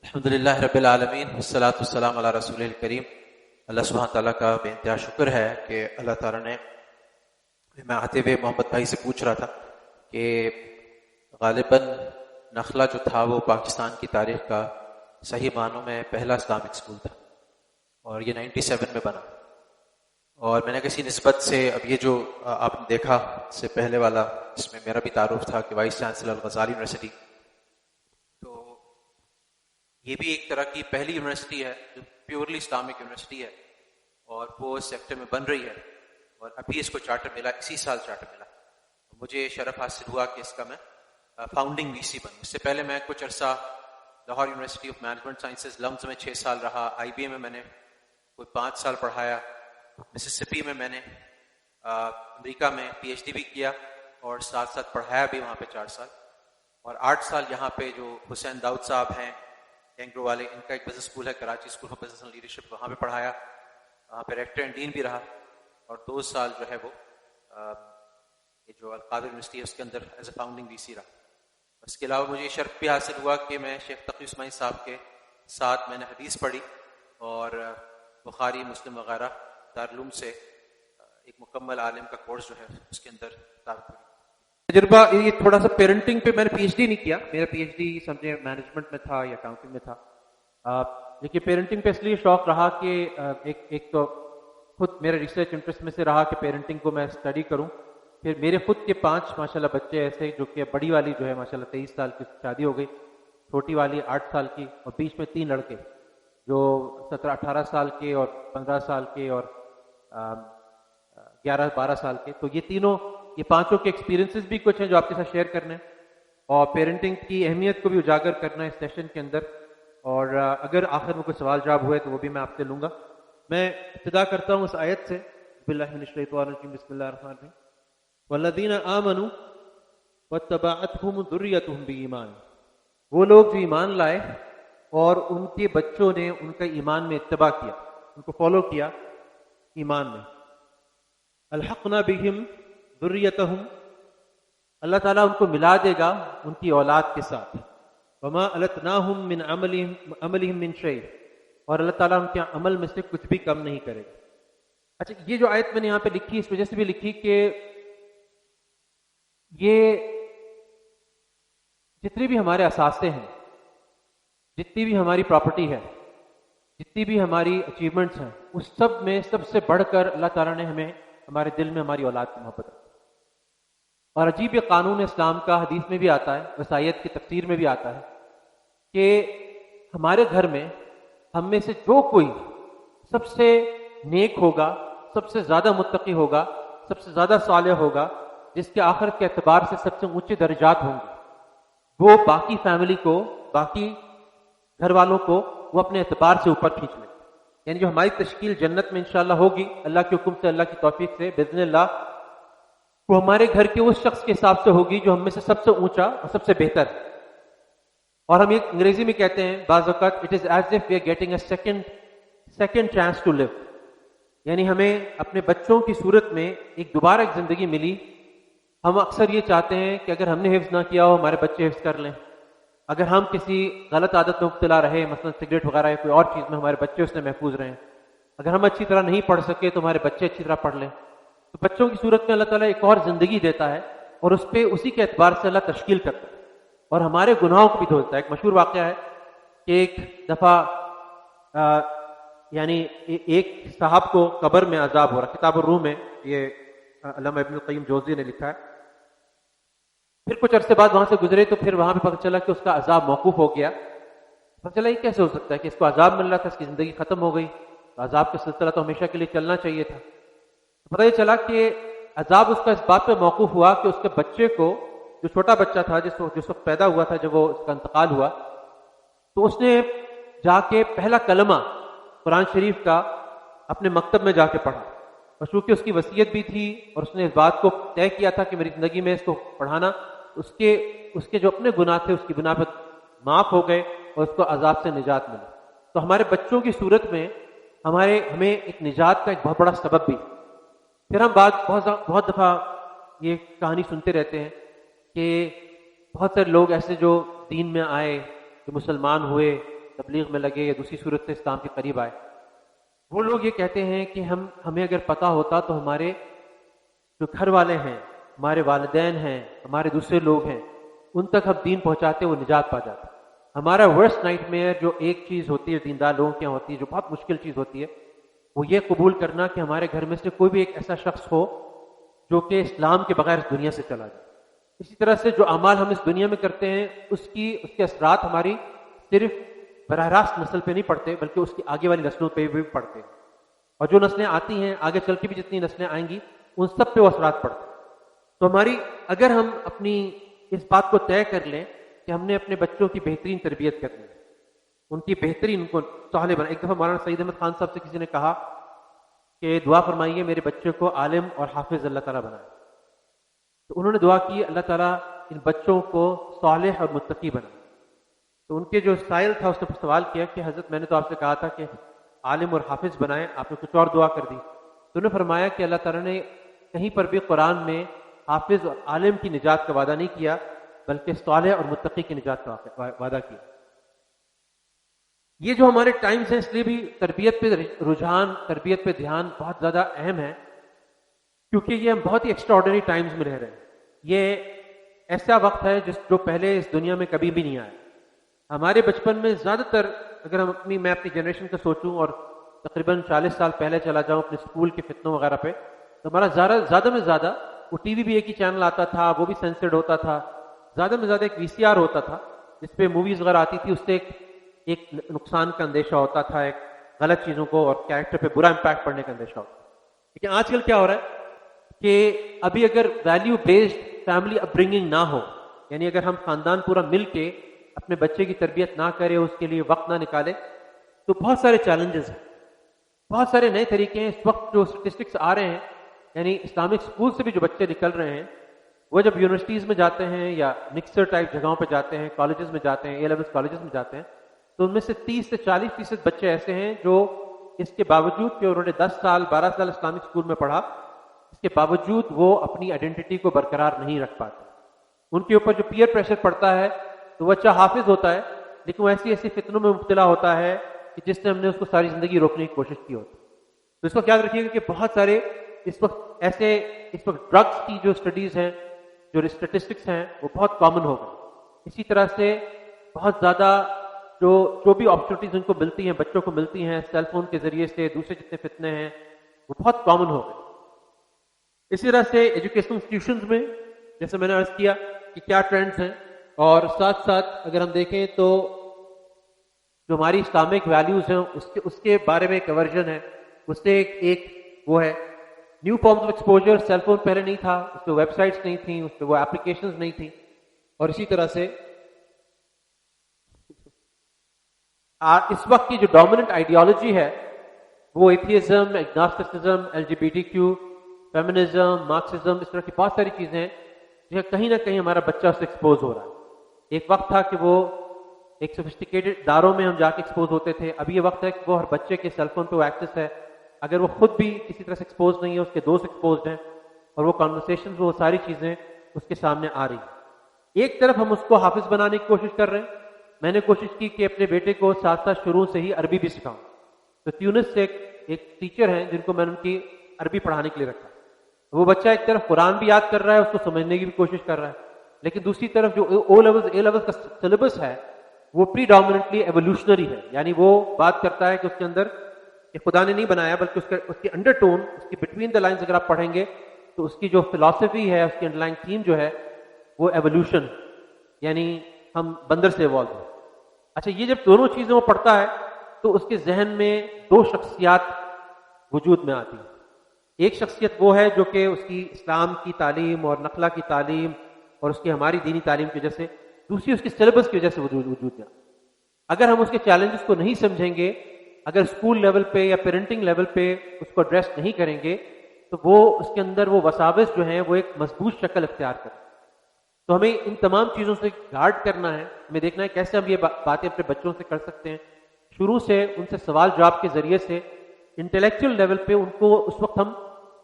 الحمد للہ رب العالمین والصلاة والسلام علی رسول الکریم۔ اللہ سبحانہ تعالیٰ کا بے انتہا شکر ہے کہ اللہ تعالیٰ نے، میں آتے ہوئے محمد بھائی سے پوچھ رہا تھا کہ غالباً نخلا جو تھا وہ پاکستان کی تاریخ کا صحیح معنوں میں پہلا اسلامک اسکول تھا اور یہ 97 میں بنا، اور میں نے کسی نسبت سے اب یہ جو آپ نے دیکھا اس سے پہلے والا، اس میں میرا بھی تعارف تھا کہ وائس چانسلر الغزالی یونیورسٹی، تو یہ بھی ایک طرح کی پہلی یونیورسٹی ہے جو پیورلی اسلامک یونیورسٹی ہے اور وہ اس سیکٹر میں بن رہی ہے، اور ابھی اس کو چارٹر ملا، اسی سال چارٹر ملا۔ مجھے شرف حاصل ہوا کہ اس کا میں فاؤنڈنگ وی سی بنوں۔ اس سے پہلے میں کچھ عرصہ Lahore university of management sciences LUMS میں 6 سال رہا، آئی بی اے میں نے کوئی 5 سال پڑھایا، مسسپی میں نے امریکہ میں پی ایچ ڈی بھی کیا اور ساتھ ساتھ پڑھایا بھی وہاں پہ 4 سال، اور 8 سال یہاں پہ جو حسین داؤد صاحب ہیں کینگرو والے، ان کا ایک بزنس اسکول ہے Karachi school of business and leadership, وہاں پہ پڑھایا، وہاں پہ ریکٹر اینڈ ڈین بھی رہا، اور 2 سال جو ہے وہ یہ جو القادر یونیورسٹی ہے اس کے اندر ایز اے فاؤنڈنگ وی سی رہا۔ اس کے علاوہ مجھے یہ شرف بھی حاصل ہوا کہ میں شیخ تقی اسماعیل صاحب کے ساتھ میں نے حدیث پڑھی اور بخاری مسلم وغیرہ دارالعلوم سے ایک مکمل عالم کا کورس جو ہے اس کے اندر تعارف ہوئی۔ تجربہ یہ تھوڑا سا پیرنٹنگ پہ میں نے پی ایچ ڈی نہیں کیا، میرا پی ایچ ڈی سمجھے مینجمنٹ میں تھا یا اکاؤنٹنگ میں تھا، لیکن پیرنٹنگ پہ اس لیے شوق رہا کہ ایک تو خود میرا ریسرچ انٹرسٹ میں سے رہا کہ پیرنٹنگ کو میں اسٹڈی کروں، پھر میرے خود کے 5 ماشاءاللہ بچے ایسے، جو کہ بڑی والی جو ہے ماشاءاللہ 23 سال کی شادی ہو گئی، چھوٹی والی 8 سال کی، اور بیچ میں 3 لڑکے جو 17-18 سال کے اور 15 سال کے اور 11-12 سال کے۔ تو یہ پانچوں کے ایکسپیرینسز بھی کچھ ہیں جو آپ کے ساتھ شیئر کرنے ہیں، اور پیرنٹنگ کی اہمیت کو بھی اجاگر کرنا ہے اس سیشن کے اندر، اور اگر آخر میں کوئی سوال جواب ہوئے تو وہ بھی میں آپ سے لوں گا۔ میں ابتدا کرتا ہوں اس آیت سے، بسم اللہ من الشیطان الرجیم، بسم اللہ الرحمن الرحیم، والذین آمنوا واتبعتهم ذریتهم بایمان، وہ لوگ جو ایمان لائے اور ان کے بچوں نے ان کا ایمان میں اتباع کیا، ان کو فالو کیا ایمان میں، الحقنا بہم ذریتهم، اللہ تعالیٰ ان کو ملا دے گا ان کی اولاد کے ساتھ، وما التناہم من عملہم من شیء، اور اللہ تعالیٰ ان کے عمل میں سے کچھ بھی کم نہیں کرے گا۔ اچھا، یہ جو آیت میں نے یہاں پہ لکھی اس وجہ سے بھی لکھی کہ یہ جتنی بھی ہمارے اثاثے ہیں، جتنی بھی ہماری پراپرٹی ہے، جتنی بھی ہماری اچیومنٹس ہیں، اس سب میں سب سے بڑھ کر اللہ تعالیٰ نے ہمیں ہمارے دل میں ہماری اولاد کی محبت رکھی، اور عجیب یہ قانون اسلام کا حدیث میں بھی آتا ہے، وصیت کی تفسیر میں بھی آتا ہے کہ ہمارے گھر میں ہم میں سے جو کوئی سب سے نیک ہوگا، سب سے زیادہ متقی ہوگا، سب سے زیادہ صالح ہوگا، جس کے آخرت کے اعتبار سے سب سے اونچے درجات ہوں گے، وہ باقی فیملی کو، باقی گھر والوں کو وہ اپنے اعتبار سے اوپر کھینچ لیں۔ یعنی جو ہماری تشکیل جنت میں انشاءاللہ ہوگی اللہ کے حکم سے، اللہ کی توفیق سے، باذن اللہ، وہ ہمارے گھر کے اس شخص کے حساب سے ہوگی جو ہم میں سے سب سے اونچا اور سب سے بہتر ہے۔ اور ہم یہ انگریزی میں کہتے ہیں بعض اوقات، it is as if we are getting a second chance to live, یعنی ہمیں اپنے بچوں کی صورت میں دوبارہ ایک زندگی ملی۔ ہم اکثر یہ چاہتے ہیں کہ اگر ہم نے حفظ نہ کیا ہو ہمارے بچے حفظ کر لیں، اگر ہم کسی غلط عادت میں مبتلا رہے، مثلا سگریٹ وغیرہ یا کوئی اور چیز میں، ہمارے بچے اس سے محفوظ رہیں، اگر ہم اچھی طرح نہیں پڑھ سکے تو ہمارے بچے اچھی طرح پڑھ لیں۔ تو بچوں کی صورت میں اللہ تعالیٰ ایک اور زندگی دیتا ہے اور اس پہ اسی کے اعتبار سے اللہ تشکیل کرتا ہے اور ہمارے گناہوں کو بھی دھوتا ہے۔ ایک مشہور واقعہ ہے کہ ایک دفعہ یعنی ایک صاحب کو قبر میں عذاب ہو رہا، کتاب الروح میں یہ علامہ ابن القیم جوزی نے لکھا ہے۔ پھر کچھ عرصے بعد وہاں سے گزرے تو پھر وہاں پہ پتہ چلا کہ اس کا عذاب موقوف ہو گیا۔ پتہ چلا یہ کیسے ہو سکتا ہے کہ اس کو عذاب مل رہا تھا، اس کی زندگی ختم ہو گئی، تو عذاب کا سلسلہ تو ہمیشہ کے لیے چلنا چاہیے تھا۔ پتہ یہ چلا کہ عذاب اس کا اس بات پہ موقوف ہوا کہ اس کے بچے کو، جو چھوٹا بچہ تھا جس وقت پیدا ہوا تھا جب وہ اس کا انتقال ہوا، تو اس نے جا کے پہلا کلمہ قرآن شریف کا اپنے مکتب میں جا کے پڑھا، اور چونکہ اس کی وصیت بھی تھی اور اس نے اس بات کو طے کیا تھا کہ میری زندگی میں اس کو پڑھانا، اس کے جو اپنے گناہ تھے اس کی بنا پر معاف ہو گئے اور اس کو عذاب سے نجات ملی۔ تو ہمارے بچوں کی صورت میں ہمیں ایک نجات کا ایک بہت بڑا سبب بھی۔ پھر ہم بہت دفعہ یہ کہانی سنتے رہتے ہیں کہ بہت سارے لوگ ایسے جو دین میں آئے، جو مسلمان ہوئے، تبلیغ میں لگے یا دوسری صورت سے اسلام کے قریب آئے، وہ لوگ یہ کہتے ہیں کہ ہمیں اگر پتہ ہوتا تو ہمارے جو گھر والے ہیں، ہمارے والدین ہیں، ہمارے دوسرے لوگ ہیں، ان تک ہم دین پہنچاتے، وہ نجات پا جاتے۔ ہمارا ورسٹ نائٹ میئر جو ایک چیز ہوتی ہے دیندار لوگوں کے یہاں ہوتی ہے، جو بہت مشکل چیز ہوتی ہے، وہ یہ قبول کرنا کہ ہمارے گھر میں سے کوئی بھی ایک ایسا شخص ہو جو کہ اسلام کے بغیر اس دنیا سے چلا جائے۔ اسی طرح سے جو اعمال ہم اس دنیا میں کرتے ہیں اس کے اثرات ہماری صرف براہ راست نسل پہ نہیں پڑتے، بلکہ اس کی آگے والی نسلوں پہ بھی پڑتے ہیں، اور جو نسلیں آتی ہیں آگے چل کے بھی جتنی نسلیں آئیں گی ان سب پہ وہ اثرات پڑتے ہیں۔ تو ہماری اگر ہم اپنی اس بات کو طے کر لیں کہ ہم نے اپنے بچوں کی بہترین تربیت کرنی ہے، ان کی بہترین، ان کو صالح بنا۔ ایک دفعہ مولانا سعید احمد خان صاحب سے کسی نے کہا کہ دعا فرمائیے میرے بچے کو عالم اور حافظ اللہ تعالیٰ بنائے، تو انہوں نے دعا کی اللہ تعالیٰ ان بچوں کو صالح اور متقی بنائے۔ تو ان کے جو سائل تھا اس نے سوال کیا کہ حضرت میں نے تو آپ سے کہا تھا کہ عالم اور حافظ بنائیں، آپ نے کچھ اور دعا کر دی۔ تو انہوں نے فرمایا کہ اللہ تعالیٰ نے کہیں پر بھی قرآن میں حافظ اور عالم کی نجات کا وعدہ نہیں کیا، بلکہ صالح اور متقی کی نجات کا وعدہ کیا۔ یہ جو ہمارے ٹائمز ہیں اس لیے بھی تربیت پہ رجحان، تربیت پہ دھیان بہت زیادہ اہم ہے، کیونکہ یہ ہم بہت ہی ایکسٹراڈنری ٹائمز میں رہ رہے ہیں۔ یہ ایسا وقت ہے جو پہلے اس دنیا میں کبھی بھی نہیں آیا۔ ہمارے بچپن میں زیادہ تر، اگر میں اپنی جنریشن کا سوچوں اور تقریباً 40 سال پہلے چلا جاؤں اپنے اسکول کے فتنوں وغیرہ پہ، تو ہمارا زیادہ میں زیادہ وہ ٹی وی بھی ایک ہی چینل آتا تھا، وہ بھی سینسرڈ ہوتا تھا، زیادہ میں زیادہ ایک وی سی آر ہوتا تھا جس پہ موویز وغیرہ آتی تھی، اس سے ایک نقصان کا اندیشہ ہوتا تھا، ایک غلط چیزوں کو اور کیریکٹر پہ برا امپیکٹ پڑنے کا اندیشہ ہوتا تھا۔ لیکن آج کل کیا ہو رہا ہے کہ ابھی اگر ویلیو بیسڈ فیملی اپ برنگنگ نہ ہو، یعنی اگر ہم خاندان پورا مل کے اپنے بچے کی تربیت نہ کرے، اس کے لیے وقت نہ نکالے، تو بہت سارے چیلنجز ہیں، بہت سارے نئے طریقے ہیں۔ اس وقت جو اسٹیٹسٹکس آ رہے ہیں، یعنی اسلامک اسکول سے بھی جو بچے نکل رہے ہیں، وہ جب یونیورسٹیز میں جاتے ہیں یا مکسر ٹائپ جگہوں پہ جاتے ہیں، کالجز میں جاتے ہیں، اے لیولس کالجز میں جاتے ہیں، تو ان میں سے 30 سے 40% بچے ایسے ہیں جو اس کے باوجود کہ انہوں نے 10 سال 12 سال اسلامک اسکول میں پڑھا، اس کے باوجود وہ اپنی آئیڈینٹی کو برقرار نہیں رکھ پاتے۔ ان کے اوپر جو پیئر پریشر پڑتا ہے تو وہ بچہ حافظ ہوتا ہے، لیکن وہ ایسی فتنوں میں مبتلا ہوتا ہے کہ جس سے ہم نے اس کو ساری زندگی روکنے کی کوشش کی ہوتی۔ تو اس کو کیا رکھیے گا کہ بہت سارے اس وقت ڈرگس کی جو اسٹڈیز ہیں، جو اسٹیٹسٹکس ہیں، وہ بہت کامن ہو گئے۔ اسی طرح سے بہت زیادہ جو بھی اپرچونیٹیز ان کو ملتی ہیں، بچوں کو ملتی ہیں سیل فون کے ذریعے سے، دوسرے جتنے فتنے ہیں وہ بہت کامن ہو گئے۔ اسی طرح سے ایجوکیشن انسٹیٹیوشنز میں جیسے میں نے عرض کیا کہ کیا ٹرینڈز ہیں، اور ساتھ ساتھ اگر ہم دیکھیں تو جو ہماری اسلامک ویلیوز ہیں اس کے بارے میں ایک ورژن ہے، اس سے ایک وہ ہے new forms of exposure. Cell phone پہلے نہیں تھا، اس پہ ویب سائٹس نہیں تھیں، اس پہ وہ اپلیکیشنز نہیں تھیں، اور اسی طرح سے اس وقت کی جو ڈومیننٹ آئیڈیالوجی ہے وہ ایتھیزم، ایگناسٹسزم، LGBTQ، فیمنزم، مارکسزم، اس طرح کی بہت ساری چیزیں ہیں جو کہیں نہ کہیں ہمارا بچہ اس سے ایکسپوز ہو رہا ہے۔ ایک وقت تھا کہ وہ ایک سوفسٹیکیٹڈ اداروں میں ہم جا کے ایکسپوز ہوتے تھے، ابھی یہ وقت ہے کہ وہ ہر بچے کے سیل فون پہ وہ ایکسیس ہے، اگر وہ خود بھی کسی طرح سے ایکسپوز نہیں ہے، اس کے دوست ایکسپوزڈ ہیں، اور وہ کانورسیشنز، وہ ساری چیزیں اس کے سامنے آ رہی ہیں۔ ایک طرف ہم اس کو حافظ بنانے کی کوشش کر رہے ہیں، میں نے کوشش کی کہ اپنے بیٹے کو ساتھ ساتھ شروع سے ہی عربی بھی سکھاؤں، تو تیونس سے ایک ٹیچر ہیں جن کو میں نے ان کی عربی پڑھانے کے لیے رکھا۔ وہ بچہ ایک طرف قرآن بھی یاد کر رہا ہے، اس کو سمجھنے کی بھی کوشش کر رہا ہے، لیکن دوسری طرف جو اے لیولز کا سلیبس ہے وہ پری ڈومیننٹلی ایولیوشنری ہے، یعنی وہ بات کرتا ہے کہ اس کے اندر کہ خدا نے نہیں بنایا، بلکہ اس کی انڈر ٹون، اس کی بٹوین دا لائنز اگر آپ پڑھیں گے تو اس کی جو فلسفی ہے، اس کی انڈر لائن تھیم جو ہے وہ ایولیوشن، یعنی ہم بندر سے ایوالو ہیں۔ اچھا، یہ جب دونوں چیزیں وہ پڑھتا ہے تو اس کے ذہن میں دو شخصیات وجود میں آتی ہیں۔ ایک شخصیت وہ ہے جو کہ اس کی اسلام کی تعلیم اور نقلہ کی تعلیم اور اس کی ہماری دینی تعلیم کی وجہ سے، دوسری اس کی سلیبس کی وجہ سے وجود میں۔ اگر ہم اس کے چیلنجز کو نہیں سمجھیں گے، اگر اسکول لیول پہ یا پیرنٹنگ لیول پہ اس کو ایڈریس نہیں کریں گے، تو وہ اس کے اندر وہ وساوس جو ہیں وہ ایک مضبوط شکل اختیار کریں۔ تو ہمیں ان تمام چیزوں سے گارڈ کرنا ہے، ہمیں دیکھنا ہے کیسے ہم یہ باتیں اپنے بچوں سے کر سکتے ہیں، شروع سے ان سے سوال جواب کے ذریعے سے انٹلیکچوئل لیول پہ ان کو اس وقت ہم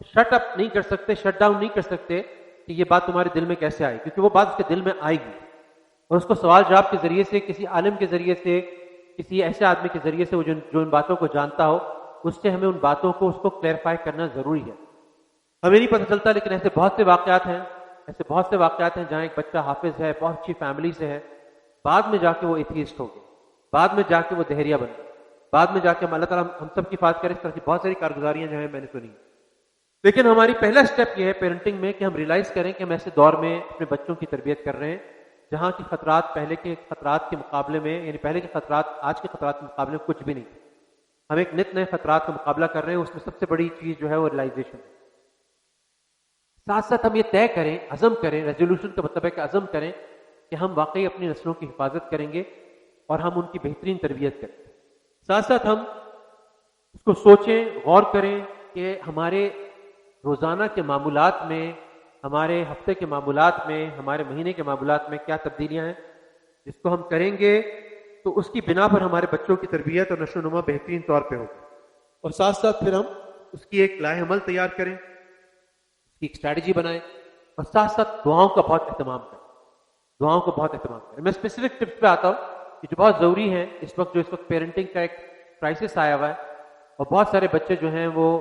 شٹ اپ نہیں کر سکتے، شٹ ڈاؤن نہیں کر سکتے کہ یہ بات تمہارے دل میں کیسے آئی، کیونکہ وہ بات اس کے دل میں آئے گی، اور اس کو سوال جواب کے ذریعے سے، کسی عالم کے ذریعے سے، کسی ایسے آدمی کے ذریعے سے وہ جو ان باتوں کو جانتا ہو، اس سے ہمیں ان باتوں کو اس کو کلیئرفائی کرنا ضروری ہے. ہمیں نہیں پتہ چلتا، لیکن ایسے بہت سے واقعات ہیں جہاں ایک بچہ حافظ ہے، بہت اچھی فیملی سے ہے، بعد میں جا کے وہ ایتھیسٹ ہو گئے، بعد میں جا کے وہ دہریہ بن گئے، بعد میں جا کے اللہ تعالیٰ ہم سب کی حفاظت کرے. اس طرح کی بہت ساری کارگزاریاں جو ہیں میں نے سنی. لیکن ہماری پہلا اسٹیپ یہ ہے پیرنٹنگ میں کہ ہم ریلائز کریں کہ ہم ایسے دور میں اپنے بچوں کی تربیت کر رہے ہیں جہاں کی خطرات پہلے کے خطرات کے مقابلے میں، یعنی پہلے کے خطرات آج کے خطرات کے مقابلے میں کچھ بھی نہیں. ہم ایک نئے خطرات کا مقابلہ کر رہے ہیں. اس میں سب سے بڑی چیز جو ہے وہ ریلائزیشن ہے. ساتھ ساتھ ہم یہ طے کریں، عزم کریں. ریزولوشن کا مطلب ہے کہ عزم کریں کہ ہم واقعی اپنی نسلوں کی حفاظت کریں گے اور ہم ان کی بہترین تربیت کریں. ساتھ ساتھ ہم اس کو سوچیں، غور کریں کہ ہمارے روزانہ کے معمولات میں، ہمارے ہفتے کے معمولات میں، ہمارے مہینے کے معمولات میں کیا تبدیلیاں ہیں جس کو ہم کریں گے تو اس کی بنا پر ہمارے بچوں کی تربیت اور نشو و نما بہترین طور پہ ہوگی. اور ساتھ ساتھ پھر ہم اس کی ایک لائحہ عمل تیار کریں، اس کی ایک اسٹریٹجی بنائیں، اور ساتھ ساتھ دعاؤں کا بہت اہتمام کریں. میں اسپیسیفک ٹپس پہ آتا ہوں کہ جو بہت ضروری ہیں اس وقت پیرنٹنگ کا ایک کرائسس آیا ہوا ہے، اور بہت سارے بچے جو ہیں وہ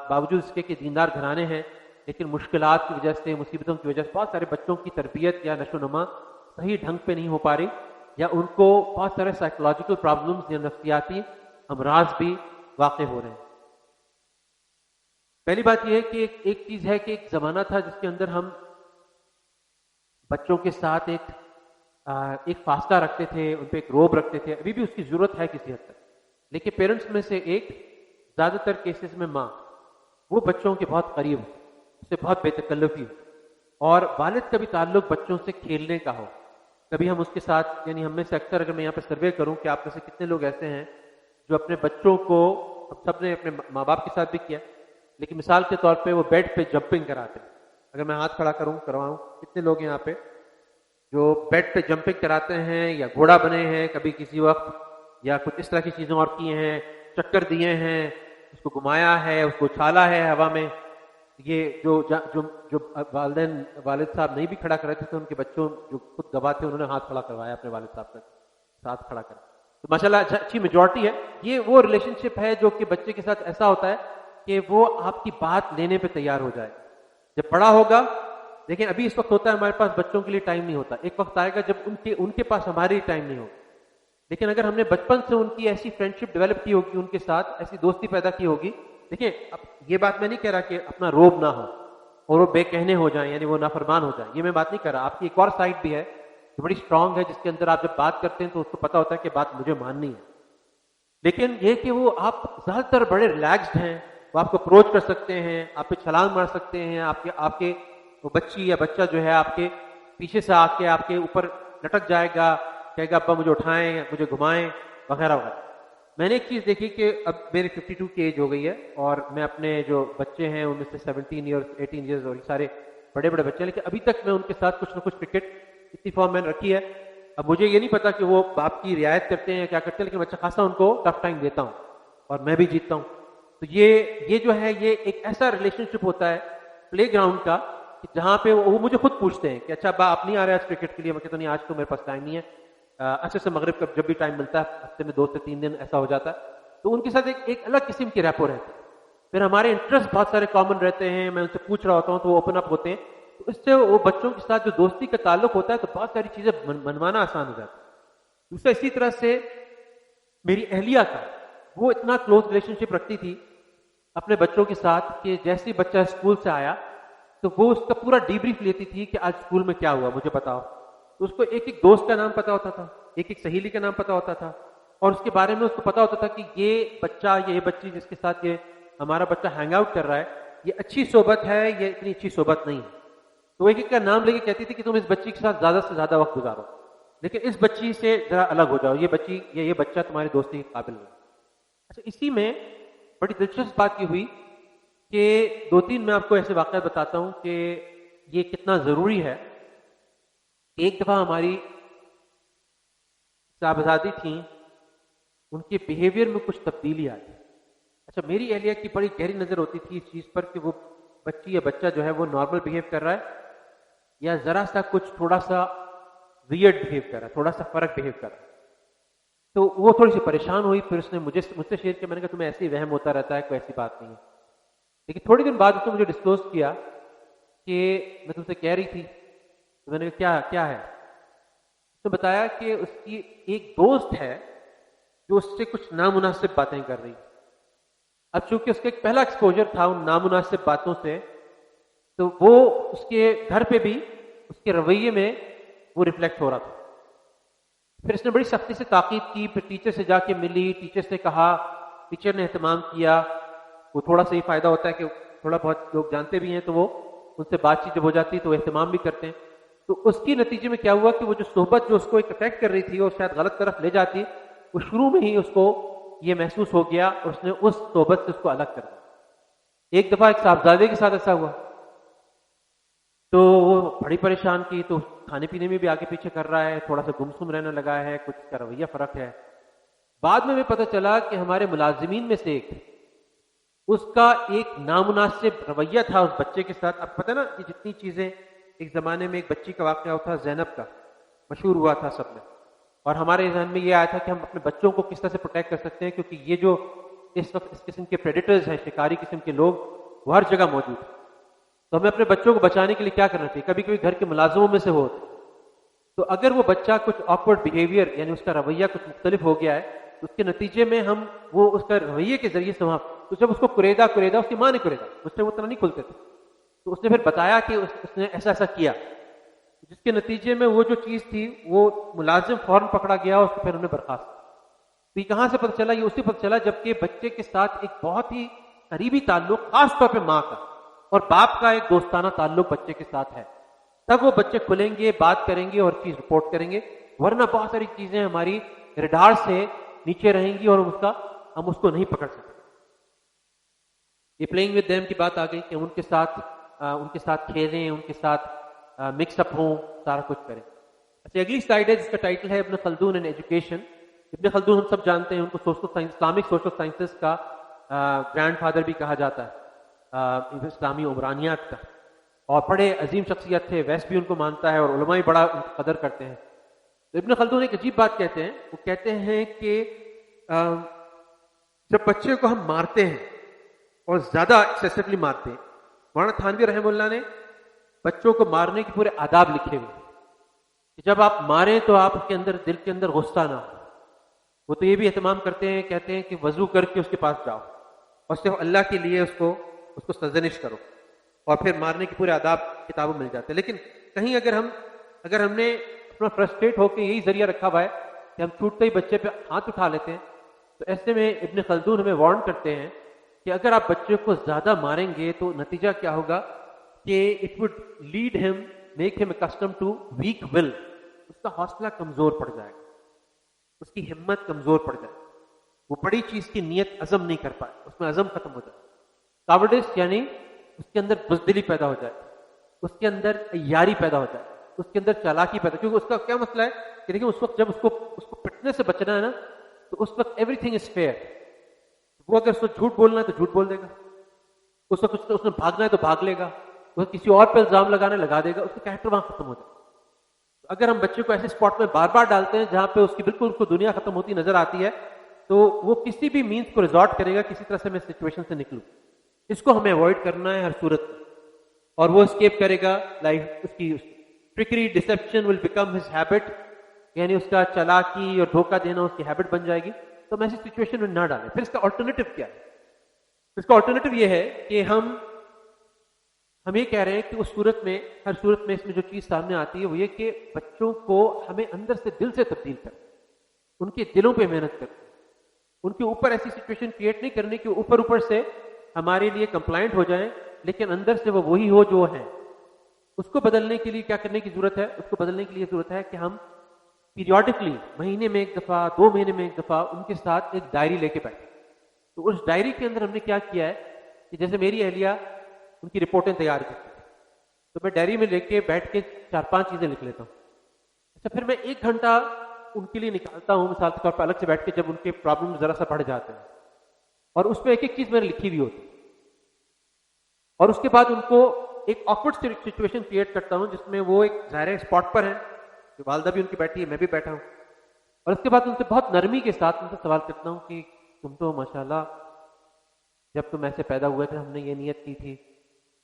باوجود اس کے کہ دیندار گھرانے ہیں، لیکن مشکلات کی وجہ سے، مصیبتوں کی وجہ سے بہت سارے بچوں کی تربیت یا نشو و نما صحیح ڈھنگ پہ نہیں ہو پا رہی، یا ان کو بہت سارے سائیکولوجیکل پرابلمز یا نفسیاتی امراض بھی واقع ہو رہے ہیں. پہلی بات یہ ہے کہ ایک چیز ہے کہ ایک زمانہ تھا جس کے اندر ہم بچوں کے ساتھ ایک فاصلہ رکھتے تھے، ان پہ ایک روب رکھتے تھے. ابھی بھی اس کی ضرورت ہے کسی حد تک، لیکن پیرنٹس میں سے ایک زیادہ تر کیسز میں ماں وہ بچوں کے بہت قریب ہو، اس سے بہت بے تکلفی ہو، اور والد کا بھی تعلق بچوں سے کھیلنے کا ہو. کبھی ہم اس کے ساتھ، یعنی ہم میں سے اکثر اگر میں یہاں پہ سروے کروں کہ آپ میں سے کتنے لوگ ایسے ہیں جو اپنے بچوں کو، سب نے اپنے ماں باپ کے ساتھ بھی کیا، لیکن مثال کے طور پہ وہ بیڈ پہ جمپنگ کراتے ہیں. اگر میں ہاتھ کھڑا کرواؤں، کتنے لوگ ہیں یہاں پہ جو بیڈ پہ جمپنگ کراتے ہیں، یا گھوڑا بنے ہیں کبھی کسی وقت، یا کچھ اس طرح کی چیزیں اور کیے ہیں، چکر دیے ہیں، اس کو گھمایا ہے، اس کو اچھالا ہے ہوا میں. یہ جو والد صاحب نہیں بھی کھڑا کر رہے تھے، ان کے بچوں جو خود گواہ تھے انہوں نے ہاتھ کھڑا کروایا اپنے والد صاحب کا ساتھ کھڑا کر. تو ماشاءاللہ اچھی میجورٹی ہے. یہ وہ ریلیشن شپ ہے جو کہ بچے کے ساتھ ایسا ہوتا ہے کہ وہ آپ کی بات لینے پہ تیار ہو جائے جب بڑا ہوگا. لیکن ابھی اس وقت ہوتا ہے ہمارے پاس بچوں کے لیے ٹائم نہیں ہوتا. ایک وقت آئے گا جب ان کے پاس ہمارے لیے ٹائم نہیں ہوگا. لیکن اگر ہم نے بچپن سے ان کی ایسی فرینڈشپ ڈیولپ کی ہوگی، ان کے ساتھ ایسی دوستی پیدا کی ہوگی. دیکھیں اب یہ بات میں نہیں کہہ رہا کہ اپنا روب نہ ہو اور وہ بے کہنے ہو جائیں، یعنی وہ نافرمان ہو جائیں، یہ میں بات نہیں کر رہا. آپ کی ایک اور سائڈ بھی ہے جو بڑی اسٹرانگ ہے، جس کے اندر آپ جب بات کرتے ہیں تو اس کو پتا ہوتا ہے کہ بات مجھے ماننی ہے. لیکن یہ کہ وہ آپ زیادہ تر بڑے ریلیکسڈ ہیں، وہ آپ کو اپروچ کر سکتے ہیں، آپ پہ چھلانگ مار سکتے ہیں، آپ کے وہ بچی یا بچہ جو ہے آپ کے پیچھے سے آ کے آپ کے اوپر لٹک جائے گا، کہے گا ابا مجھے اٹھائیں، مجھے گھمائیں، وغیرہ وغیرہ. میں نے ایک چیز دیکھی کہ اب میری 52 کی ایج ہو گئی ہے، اور میں اپنے جو بچے ہیں ان میں سے 17 ایئرس 18 ایئرس اور یہ سارے بڑے بڑے بچے ہیں، لیکن ابھی تک میں ان کے ساتھ کچھ نہ کچھ کرکٹ اتنی فارم میں نے رکھی ہے. اب مجھے یہ نہیں پتا کہ وہ باپ کی رعایت کرتے ہیں یا کیا کرتے ہیں، لیکن اچھا خاصا ان کو ٹف ٹائم دیتا ہوں اور میں بھی جیتتا ہوں. تو یہ جو ہے یہ ایک ایسا ریلیشن شپ ہوتا ہے پلے گراؤنڈ کا کہ جہاں پہ وہ مجھے خود پوچھتے ہیں کہ اچھا ابا آپ نہیں آ رہے آج کرکٹ کے لیے؟ میں کہتا نہیں آج تو میرے پاس ٹائم نہیں ہے. اچھے سے مغرب کا جب بھی ٹائم ملتا ہے، ہفتے میں 2 سے 3 دن ایسا ہو جاتا ہے. تو ان کے ساتھ ایک الگ قسم کی ریپو رہتی ہے. پھر ہمارے انٹرسٹ بہت سارے کامن رہتے ہیں، میں ان سے پوچھ رہا ہوتا ہوں تو وہ اوپن اپ ہوتے ہیں. تو اس سے وہ بچوں کے ساتھ جو دوستی کا تعلق ہوتا ہے تو بہت ساری چیزیں منوانا آسان ہو جاتا ہے. دوسرا اسی طرح سے میری اہلیہ کا وہ اتنا کلوز ریلیشن شپ رکھتی تھی اپنے بچوں کے ساتھ کہ جیسے بچہ اسکول سے آیا تو وہ اس کا پورا ڈیبریف لیتی تھی کہ آج اسکول میں کیا ہوا مجھے بتاؤ. تو اس کو ایک ایک دوست کا نام پتا ہوتا تھا، ایک ایک سہیلی کا نام پتا ہوتا تھا، اور اس کے بارے میں اس کو پتا ہوتا تھا کہ یہ بچہ، یہ بچی جس کے ساتھ یہ ہمارا بچہ ہینگ آؤٹ کر رہا ہے، یہ اچھی صحبت ہے، یہ اتنی اچھی صحبت نہیں ہے. تو ایک ایک کا نام لے کے کہتی تھی کہ تم اس بچی کے ساتھ زیادہ سے زیادہ وقت گزارو، لیکن اس بچی سے ذرا الگ ہو جاؤ، یہ بچی یا یہ بچہ تمہاری دوستی کے قابل نہیں. اچھا، اسی میں بڑی دلچسپ بات یہ ہوئی کہ 2-3 میں آپ کو ایسے واقعات بتاتا ہوں کہ یہ کتنا ضروری ہے. ایک دفعہ ہماری صاحبزادی تھیں، ان کے بیہیویئر میں کچھ تبدیلی آئی. اچھا، میری اہلیہ کی بڑی گہری نظر ہوتی تھی اس چیز پر کہ وہ بچی یا بچہ جو ہے وہ نارمل بیہیو کر رہا ہے یا ذرا سا کچھ تھوڑا سا ویئرڈ بیہیو کر رہا ہے، تھوڑا سا فرق بیہیو کر رہا ہے. تو وہ تھوڑی سی پریشان ہوئی، پھر اس نے مجھ سے شیئر کیا. میں نے کہا تمہیں ایسے ہی وہم ہوتا رہتا ہے، کوئی ایسی بات نہیں ہے. لیکن تھوڑے دن بعد اس نے مجھے ڈسکلوز کیا کہ میں تم سے کہہ رہی تھی. تو میں نے کہا کیا ہے؟ اس نے بتایا کہ اس کی ایک دوست ہے جو اس سے کچھ نامناسب باتیں کر رہی. اب چونکہ اس کا ایک پہلا ایکسپوجر تھا ان نامناسب باتوں سے، تو وہ اس کے گھر پہ بھی اس کے رویے میں وہ ریفلیکٹ ہو رہا تھا. پھر اس نے بڑی سختی سے تاکید کی، پھر ٹیچر سے جا کے ملی، ٹیچر سے کہا، ٹیچر نے اہتمام کیا. وہ تھوڑا سا ہی فائدہ ہوتا ہے کہ تھوڑا بہت لوگ جانتے بھی ہیں تو وہ ان سے بات چیت جب ہو جاتی ہے تو وہ اہتمام بھی کرتے ہیں. تو اس کی نتیجے میں کیا ہوا کہ وہ جو صحبت جو اس کو ایک افیکٹ کر رہی تھی اور شاید غلط طرف لے جاتی، وہ شروع میں ہی اس کو یہ محسوس ہو گیا اور اس نے اس صحبت سے اس کو الگ کر دیا. ایک دفعہ ایک صاحبزادے کے ساتھ ایسا ہوا تو وہ بڑی پریشان کی، تو کھانے پینے میں بھی آگے پیچھے کر رہا ہے، تھوڑا سا گمسم رہنے لگا ہے، کچھ کا رویہ فرق ہے. بعد میں ہمیں پتہ چلا کہ ہمارے ملازمین میں سے ایک، اس کا ایک نامناسب رویہ تھا اس بچے کے ساتھ. اب پتہ نا یہ جتنی چیزیں، ایک زمانے میں ایک بچی کا واقعہ تھا زینب کا، مشہور ہوا تھا سب میں، اور ہمارے ذہن میں یہ آیا تھا کہ ہم اپنے بچوں کو کس طرح سے پروٹیکٹ کر سکتے ہیں، کیونکہ یہ جو اس وقت اس قسم کے پریڈیٹرز ہیں، شکاری قسم کے لوگ، وہ ہر جگہ موجود ہیں. تو ہمیں اپنے بچوں کو بچانے کے لیے کیا کرنا چاہیے؟ کبھی کبھی گھر کے ملازموں میں سے ہو تو اگر وہ بچہ کچھ آکورڈ بیہیویئر، یعنی اس کا رویہ کچھ مختلف ہو گیا ہے، تو اس کے نتیجے میں ہم وہ اس کا رویے کے ذریعے سے وہاں، تو جب اس کو قریدا اس کی ماں نے قریدا، اس سے وہ اتنا نہیں کھلتے تھے، تو اس نے پھر بتایا کہ اس نے ایسا ایسا کیا، جس کے نتیجے میں وہ جو چیز تھی وہ ملازم فوراً پکڑا گیا اور اس کو پھر انہوں نے برخاست. تو یہ کہاں سے پتہ چلا؟ یہ اسی پتہ چلا جبکہ بچے کے ساتھ ایک بہت ہی قریبی تعلق، خاص طور پہ ماں کا اور باپ کا ایک دوستانہ تعلق بچے کے ساتھ ہے، تب وہ بچے کھلیں گے، بات کریں گے اور چیز رپورٹ کریں گے. ورنہ بہت ساری چیزیں ہماری ریڈار سے نیچے رہیں گی اور ہم اس کو نہیں پکڑ سکتے. یہ پلینگ ود دیم کی بات آ گئی کہ ہم ان کے ساتھ کھیلیں، ان کے ساتھ مکس اپ ہوں، سارا کچھ کریں. اچھا، اگلی سلائیڈ ہے جس کا ٹائٹل ہے ابن خلدون اینڈ ایجوکیشن. ابن خلدون ہم سب جانتے ہیں، ان کو social science, Islamic social sciences کا گرینڈ فادر بھی کہا جاتا ہے، اسلامی عمرانیات کا، اور بڑے عظیم شخصیت تھے. ویسٹ بھی ان کو مانتا ہے اور علماء بھی بڑا ان کی قدر کرتے ہیں. تو ابن خلدون ایک عجیب بات کہتے ہیں، وہ کہتے ہیں کہ جب بچے کو ہم مارتے ہیں اور زیادہ ایکسیسولی مارتے ہیں، مولانا تھانوی رحمہ اللہ نے بچوں کو مارنے کے پورے آداب لکھے ہوئے کہ جب آپ ماریں تو آپ کے اندر، دل کے اندر غصہ نہ ہو. وہ تو یہ بھی اہتمام کرتے ہیں، کہتے ہیں کہ وضو کر کے اس کے پاس جاؤ اور صرف اللہ کے لیے اس کو سرزنش کرو، اور پھر مارنے کے پورے آداب کتابوں مل جاتے ہیں. لیکن کہیں اگر ہم نے اپنا فرسٹریٹ ہو کے یہی ذریعہ رکھا ہوا ہے کہ ہم چھوٹتے ہی بچے پہ ہاتھ اٹھا لیتے ہیں، تو ایسے میں ابن خلدون ہمیں وارن کرتے ہیں کہ اگر آپ بچے کو زیادہ ماریں گے تو نتیجہ کیا ہوگا کہ اٹ وڈ لیڈ ہم، میک ہم اکسٹم ٹو ویک ول. اس کا حوصلہ کمزور پڑ جائے گا، اس کی ہمت کمزور پڑ جائے گی، وہ بڑی چیز کی نیت عزم نہیں کر پائے، اس میں عزم ختم ہو جائے. کاورڈس یعنی اس کے اندر بزدلی پیدا ہو جائے، اس کے اندر عیاری پیدا ہو جائے، اس کے اندر چالاکی پیدا، کیونکہ اس کا کیا مسئلہ ہے کہ دیکھیں اس وقت جب اس کو پٹنے سے بچنا ہے نا، تو اس وقت ایوری تھنگ از فیئر. وہ اگر اس کو جھوٹ بولنا ہے تو جھوٹ بول دے گا، اس وقت اس نے بھاگنا ہے تو بھاگ لے گا، وہ کسی اور پہ الزام لگا دے گا، اس کا کیریکٹر وہاں ختم ہو جائے. اگر ہم بچے کو ایسے اسپاٹ میں بار بار ڈالتے ہیں جہاں پہ اس کی بالکل اس کو دنیا ختم ہوتی نظر آتی ہے، تو وہ کسی بھی مینس کو ریزورٹ کرے گا، کسی طرح سے میں سچویشن سے نکلوں. اس کو ہمیں اوائڈ کرنا ہے ہر صورت میں، اور وہ اسکیپ کرے گا. لائف اس کی treachery, deception will become his habit, یعنی اس کا چالاکی اور دھوکہ دینا اس کی ہیبٹ بن جائے گی. تو ہم ایسی سچویشن میں نہ ڈالیں. پھر اس کا آلٹرنیٹو کیا ہے؟ اس کا آلٹرنیٹو یہ ہے کہ ہم یہ کہہ رہے ہیں کہ اس صورت میں، ہر صورت میں اس میں جو چیز سامنے آتی ہے وہ یہ کہ بچوں کو ہمیں اندر سے دل سے تبدیل کریں، ان کے دلوں پہ محنت کریں، ان کے اوپر ایسی سچویشن کریٹ نہیں کرنے کہ اوپر سے ہمارے لیے کمپلائنٹ ہو جائیں لیکن اندر سے وہ وہی ہو جو ہے. اس کو بدلنے کے لیے کیا کرنے کی ضرورت ہے؟ اس کو بدلنے کے لیے ضرورت ہے کہ ہم پیریوڈکلی، مہینے میں ایک دفعہ، 2 مہینے میں ایک دفعہ ان کے ساتھ ایک ڈائری لے کے بیٹھیں. تو اس ڈائری کے اندر ہم نے کیا کیا ہے کہ جیسے میری اہلیہ ان کی رپورٹیں تیار کرتی ہیں، تو میں ڈائری میں لے کے بیٹھ کے 4-5 چیزیں لکھ لیتا ہوں. اچھا، پھر میں 1 گھنٹہ ان کے لیے نکالتا ہوں، مثال کے طور پر الگ سے بیٹھ کے، جب ان کے پرابلم ذرا سا بڑھ جاتے ہیں، اور اس میں ایک چیز میں نے لکھی ہوئی ہوتی ہے، اور اس کے بعد ان کو ایک آکورڈ سچویشن کریٹ کرتا ہوں جس میں وہ ایک ظاہر اسپاٹ پر ہیں، جو والدہ بھی ان کی بیٹھی ہے، میں بھی بیٹھا ہوں. اور اس کے بعد ان سے بہت نرمی کے ساتھ ان سے سوال کرتا ہوں کہ تم تو ماشاءاللہ جب تم ایسے پیدا ہوئے تھے ہم نے یہ نیت کی تھی،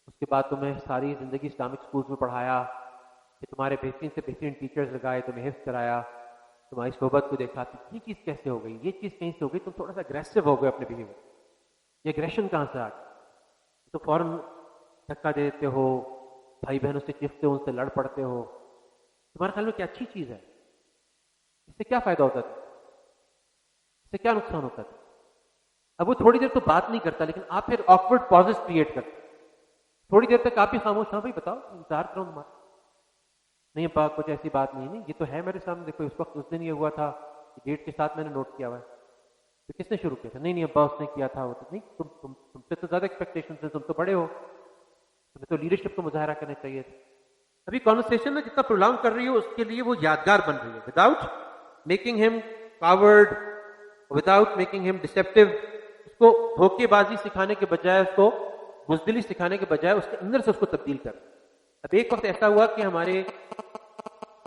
اس کے بعد تمہیں ساری زندگی اسلامک اسکولس میں پڑھایا، کہ تمہارے بہترین سے بہترین ٹیچرز لگائے، تمہیں حفظ کرایا، تمہاری صحبت کو دیکھا، تو یہ چیز کیسے ہو گئی، یہ چیز کہیں سے ہو گئی، تم تھوڑا سا اگریسو ہو گئے اپنے بیہیویئر، یہ اگریشن کہاں سے آ گئی، تو فوراً دھکا دے دیتے ہو، بھائی بہنوں سے چیختے ہو، ان سے لڑ پڑتے ہو، تمہارے خیال میں کیا اچھی چیز ہے؟ اس سے کیا فائدہ ہوتا تھا؟ اس سے کیا نقصان ہوتا تھا؟ اب وہ تھوڑی دیر تو بات نہیں کرتا، لیکن آپ پھر آکورڈ پازز کریٹ کرتے، تھوڑی دیر تک آپ ہی خاموش، ہاں بھائی بتاؤ انتظار کرو تمہارا، نہیں ابا کچھ ایسی بات نہیں، نہیں یہ تو ہے میرے سامنے، دیکھو اس وقت اس دن یہ ہوا تھا، ڈیٹ کے ساتھ میں نے نوٹ کیا ہوا ہے، تو کس نے شروع کیا تھا؟ نہیں نہیں ابا اس نے کیا تھا، وہ تو نہیں، تم سے تو زیادہ ایکسپیکٹیشن تھے، تم تو بڑے ہو، تمہیں تو لیڈرشپ کا مظاہرہ کرنا چاہیے تھا۔ ابھی کانورسیشن میں جتنا پرولونگ کر رہی ہو اس کے لیے وہ یادگار بن رہی ہے، وداؤٹ میکنگ ہم کاورڈ، وداؤٹ میکنگ ہم ڈسیپٹیو، اس کو دھوکے بازی سکھانے کے بجائے، اس کو بزدلی سکھانے کے بجائے اس کے اندر سے اس کو تبدیل کر۔ اب ایک وقت ایسا ہوا کہ ہمارے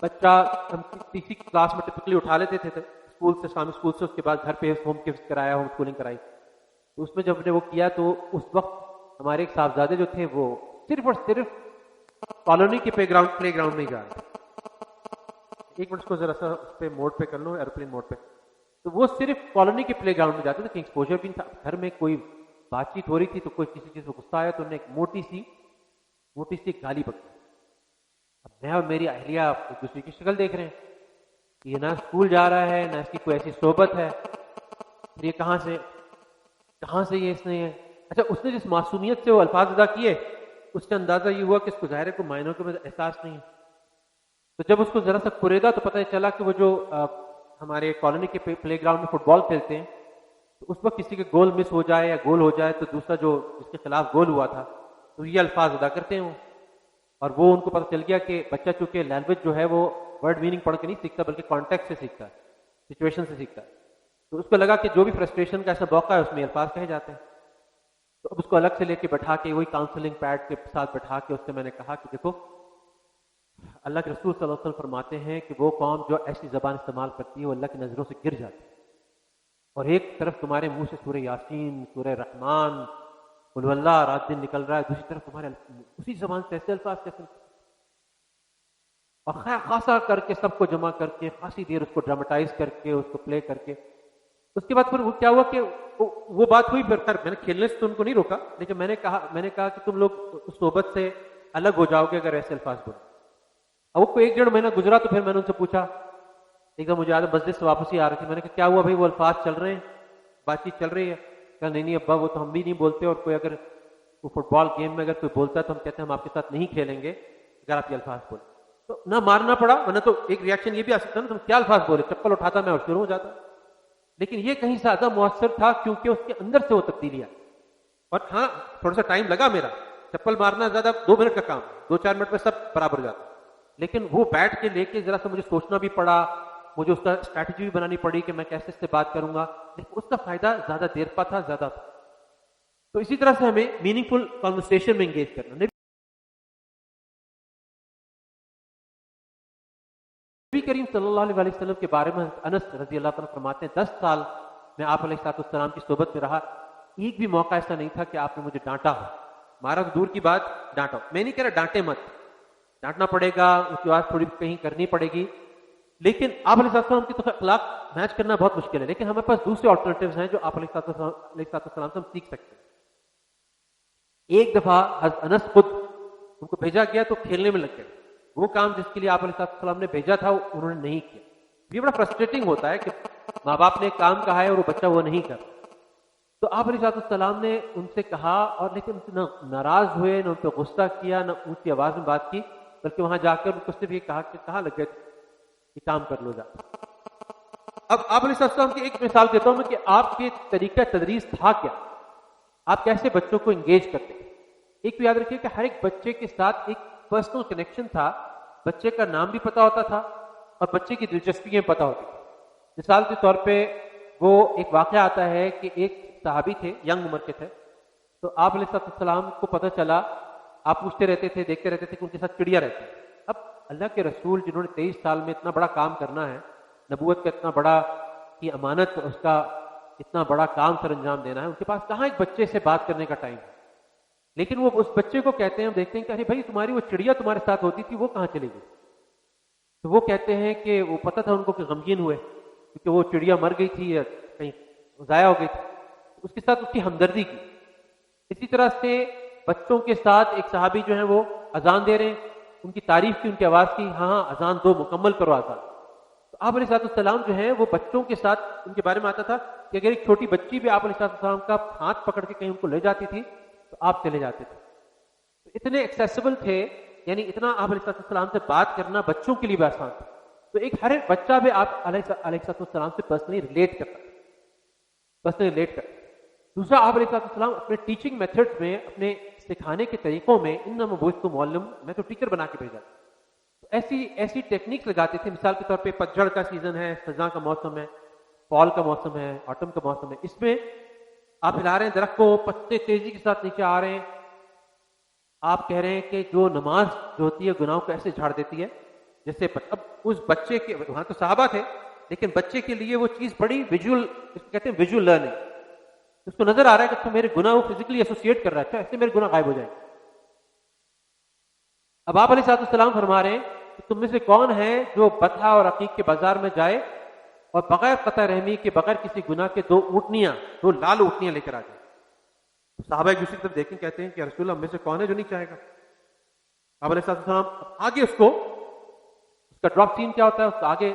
بچہ ہم تیسری کلاس میں ٹپکلی اٹھا لیتے تھے اسکول سے، اسلامک اسکول سے، اس کے بعد گھر پہ ہوم کے کرایا، ہوم اسکولنگ کرائی، تو اس میں جب نے وہ کیا تو اس وقت ہمارے ایک صاحبزادے جو تھے وہ صرف اور صرف کالونی کے پلے گراؤنڈ میں ہی جا رہے تھے۔ ایک منٹ اس کو ذرا سا اس پہ موڈ پہ کر لو، ایروپلین موڈ پہ، تو وہ صرف کالونی کے پلے گراؤنڈ میں جاتے تھے، کہیں ایکسپوجر بھی نہیں تھا، گھر میں کوئی بات چیت ہو رہی تھی تو کوئی کسی چیز کو غصہ آیا تو انہیں ایک موٹی سی گالی بکی۔ اب میں اور میری اہلیہ ایک دوسرے کی شکل دیکھ رہے ہیں، یہ نہ اسکول جا رہا ہے، نہ اس کی کوئی ایسی صحبت ہے، یہ کہاں سے یہ اس نے یہ، اچھا اس نے جس معصومیت سے وہ الفاظ ادا کیے اس سے اندازہ یہ ہوا کہ اس کو ظاہر ہے کو معنوں کے احساس نہیں ہے، تو جب اس کو ذرا سا قریدا تو پتہ چلا کہ وہ جو ہمارے کالونی کے پلے گراؤنڈ میں فٹ بال کھیلتے ہیں، تو اس وقت کسی کے گول مس ہو جائے یا گول ہو جائے تو دوسرا جو جس کے خلاف گول ہوا تھا تو یہ الفاظ ادا کرتے ہیں وہ، اور وہ ان کو پتہ چل گیا کہ بچہ چونکہ لینگویج جو ہے وہ ورڈ میننگ پڑھ کے نہیں سیکھتا بلکہ کانٹیکٹ سے سیکھتا ہے، سچویشن سے سیکھتا ہے، تو اس کو لگا کہ جو بھی فرسٹریشن کا ایسا موقع ہے اس میں الفاظ کہے جاتے ہیں، تو اب اس کو الگ سے لے کے بٹھا کے وہی کاؤنسلنگ پیڈ کے ساتھ بٹھا کے اس سے میں نے کہا کہ دیکھو اللہ کے رسول صلی اللہ علیہ وسلم فرماتے ہیں کہ وہ قوم جو ایسی زبان استعمال کرتی ہے وہ اللہ کی نظروں سے گر جاتی ہے، اور ایک طرف تمہارے منہ سے سورہ یاسین، سورہ رحمان، قل اللہ رات دن نکل رہا ہے، دوسری طرف تمہارے اسی زبان سے ایسے الفاظ کیسے، اور خاصا کر کے سب کو جمع کر کے خاصی دیر اس کو ڈراماٹائز کر کے اس کو پلے کر کے، اس کے بعد پھر وہ کیا ہوا کہ وہ بات ہوئی، پھر میں نے کھیلنے سے تو ان کو نہیں روکا، لیکن میں نے کہا کہ تم لوگ اس صحبت سے الگ ہو جاؤ گے اگر ایسے الفاظ بولو۔ اب وہ کوئی 1.5 مہینہ گزرا تو پھر میں نے ان سے پوچھا، ایک دم مجھے یاد ہے مسجد سے واپسی آ رہی تھی، میں نے کہا کیا ہوا بھائی، وہ الفاظ چل رہے ہیں، بات چیت چل رہی ہے؟ کہا نہیں ابا وہ تو ہم بھی نہیں بولتے، اور کوئی اگر وہ فٹ بال گیم میں اگر کوئی بولتا ہے تو ہم کہتے ہیں ہم آپ کے ساتھ نہیں کھیلیں گے اگر آپ یہ الفاظ بولیں، تو نہ مارنا پڑا، ورنہ تو ایک ریاکشن یہ بھی آ سکتا ہے نا تم کیا الفاظ بولے، چپل اٹھاتا میں اور شروع ہو جاتا، لیکن یہ کہیں زیادہ مؤثر تھا کیونکہ اس کے اندر سے وہ تبدیلی آئی، اور ہاں تھوڑا سا ٹائم لگا میرا، چپل مارنا زیادہ 2 منٹ کا کام، 2-4 منٹ میں سب برابر ہو جاتا، لیکن وہ بیٹھ کے لے کے ذرا سا مجھے سوچنا بھی پڑا، مجھے اس کا اسٹریٹجی بھی بنانی پڑی کہ میں کیسے اس سے بات کروں گا، لیکن اس کا فائدہ زیادہ دیر پا تھا، زیادہ تھا۔ تو اسی طرح سے ہمیں میننگ فل کانورسیشن میں انگیج کرنا۔ نبی کریم صلی اللہ علیہ وسلم کے بارے میں انس رضی اللہ تعالیٰ فرماتے ہیں 10 سال میں آپ علیہ السلام کی صحبت میں رہا، ایک بھی موقع ایسا نہیں تھا کہ آپ نے مجھے ڈانٹا ہو، مارا تو دور کی بات ڈانٹا ہو، میں نہیں کہہ رہا ڈانٹے مت، ڈانٹنا پڑے گا، اس کی بات تھوڑی کہیں کرنی پڑے گی، لیکن آپ علیہ السلام کی تو اخلاق میچ کرنا بہت مشکل ہے، لیکن ہمارے پاس دوسرے آلٹرنیٹیوز ہیں جو آپ علیہ السلام سے ہم سیکھ سکتے ہیں۔ ایک دفعہ حضرت انس خود ان کو بھیجا گیا تو کھیلنے میں لگ گئے، وہ کام جس کے لیے آپ علیہ السلام نے بھیجا تھا انہوں نے نہیں کیا۔ یہ بڑا فرسٹریٹنگ ہوتا ہے کہ ماں باپ نے ایک کام کہا ہے اور وہ بچہ وہ نہیں کر، تو آپ علیہ السلام نے ان سے کہا، اور لیکن نہ ناراض ہوئے، نہ ان پہ غصہ کیا، نہ اونچی آواز میں بات کی، بلکہ وہاں جا کر ان کو صرف یہ کہا کہ کہاں لگ گئے یہ کام کر لو جا۔ اب آپ علیہ السلام کی ایک مثال دیتا ہوں میں کہ آپ کے طریقہ تدریس تھا کیا، آپ کیسے بچوں کو انگیج کرتے ہیں۔ ایک بھی یاد رکھیے کہ ہر ایک بچے کے ساتھ ایک پرسنل کنیکشن تھا، بچے کا نام بھی پتا ہوتا تھا اور بچے کی دلچسپیاں پتا ہوتی تھی۔ مثال کے طور پہ وہ ایک واقعہ آتا ہے کہ ایک صحابی تھے، ینگ عمر کے تھے، تو آپ علیہ السلام کو پتہ چلا، آپ پوچھتے رہتے تھے، دیکھتے رہتے تھے کہ ان کے ساتھ چڑیا رہتی ہے۔ اب اللہ کے رسول جنہوں نے 23 سال میں اتنا بڑا کام کرنا ہے، نبوت کا اتنا بڑا کی امانت، اس کا اتنا بڑا کام سر انجام دینا ہے، ان کے پاس کہاں ایک بچے سے بات کرنے کا ٹائم ہے؟ لیکن وہ اس بچے کو کہتے ہیں، ہم دیکھتے ہیں کہ ارے بھائی تمہاری وہ چڑیا تمہارے ساتھ ہوتی تھی وہ کہاں چلی گئی؟ تو وہ کہتے ہیں کہ وہ پتہ تھا ان کو کہ غمگین ہوئے کیونکہ وہ چڑیا مر گئی تھی یا کہیں ضائع ہو گئی تھی، اس کے ساتھ اس کی ہمدردی کی۔ اسی طرح سے بچوں کے ساتھ ایک صحابی جو ہیں وہ اذان دے رہے ہیں، ان کی تعریف کی، ان کی آواز کی، ہاں ہاں اذان دو، مکمل کرو اذان۔ تو آپ علیہ السلام جو ہیں وہ بچوں کے ساتھ، ان کے بارے میں آتا تھا کہ اگر ایک چھوٹی بچی بھی آپ علیہ السلام کا ہاتھ پکڑ کے کہیں ان کو لے جاتی تھی تو آپ چلے جاتے تھے۔ تو اتنے ایکسیسیبل تھے، یعنی اتنا آپ علیہ السلام سے بات کرنا بچوں کے لیے بھی آسان تھا۔ تو ایک ہر ایک بچہ بھی آپ علیہ السلام سے پرسنلی ریلیٹ کرتا۔ دوسرا، آپ علیہ السلام اپنے ٹیچنگ میتھڈ میں، اپنے سکھانے کے طریقوں میں، انما بعثت معلم، میں تو ٹیچر بنا کے بھیجا، ایسی ٹیکنیکس لگاتے تھے۔ مثال کے طور پہ پتجھڑ کا سیزن ہے، خزاں کا موسم ہے، فال کا موسم ہے، آٹم کا موسم ہے، اس میں آپ ہلا رہے ہیں درخت کو، پتے تیزی کے ساتھ نیچے آ رہے ہیں، آپ کہہ رہے ہیں کہ جو نماز جو ہوتی ہے گناہوں کو ایسے جھاڑ دیتی ہے جیسے اب اس بچے کے، وہاں تو صحابہ تھے لیکن بچے کے لیے وہ چیز بڑی ویژول، اس کو کہتے ہیں ویژول لرننگ، اس کو نظر آ رہا ہے کہ تو میرے گناہ وہ فزیکلی ایسوسیٹ کر رہا ہے، اچھا ایسے میرے گناہ غائب ہو جائیں گے۔ اب آپ علیہ السلام فرما رہے ہیں کہ تم میں سے کون ہے جو بطحا اور عقیق کے بازار میں جائے اور بغیر قطع رحمی کے، بغیر کسی گناہ کے، دو لال اونٹنیاں لے کر آ جائے۔ صحابہ ایک دوسرے کی طرف دیکھیں، کہتے ہیں کہ رسول اللہ میں سے کون ہے جو نہیں چاہے گا؟ آپ علیہ السلام آگے اس کا ڈراپ سین کیا ہوتا ہے، اس کا آگے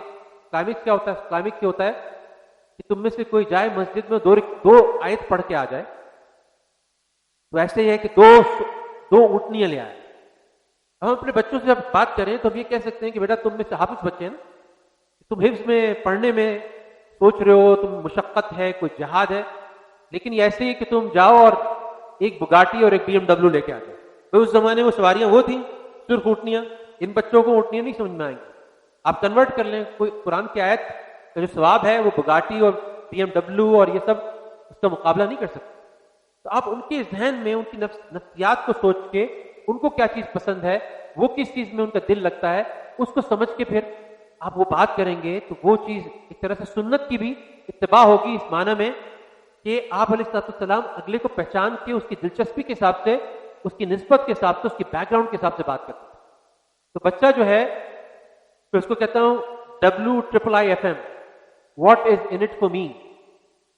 کلائمیکس کیا ہوتا ہے؟ کلائمیکس یہ ہوتا ہے کہ تم میں سے کوئی جائے مسجد میں دو آیت پڑھ کے آ جائے، تو ایسے ہی ہے کہ دو اونٹنیاں لے آئے۔ ہم اپنے بچوں سے جب بات کریں تو ہم یہ کہہ سکتے ہیں کہ بیٹا تم میں سے حافظ بچے ہیں نا، تم حفظ میں پڑھنے میں سوچ رہے ہو، تم مشقت ہے، کوئی جہاد ہے، لیکن یہ ایسے ہی کہ تم جاؤ اور ایک بگاٹی اور ایک BMW لے کے آ جاؤ۔ تو اس زمانے میں سواریاں وہ تھیں سرخ اونٹنیاں، ان بچوں کو اونٹنیاں نہیں سمجھ میں آئیں گی۔ آپ کنورٹ کر لیں، کوئی قرآن کی آیت کا جو ثواب ہے وہ بگاٹی اور BMW اور یہ سب اس کا مقابلہ نہیں کر سکتے۔ تو آپ ان کے ذہن میں، ان کی نفسیات کو سوچ کے، ان کو کیا چیز پسند ہے، وہ کس چیز میں ان کا دل لگتا ہے، اس کو سمجھ کے پھر آپ وہ بات کریں گے تو وہ چیز ایک طرح سے سنت کی بھی اتباع ہوگی، اس معنی میں کہ آپ علیہ السلام اگلے کو پہچان کے اس کی دلچسپی کے حساب سے، اس کی نسبت کے حساب سے، اس کی بیک گراؤنڈ کے حساب سے بات کرتے ہیں۔ تو بچہ جو ہے، تو اس کو کہتا ہوں WIIFM، what is in it for me.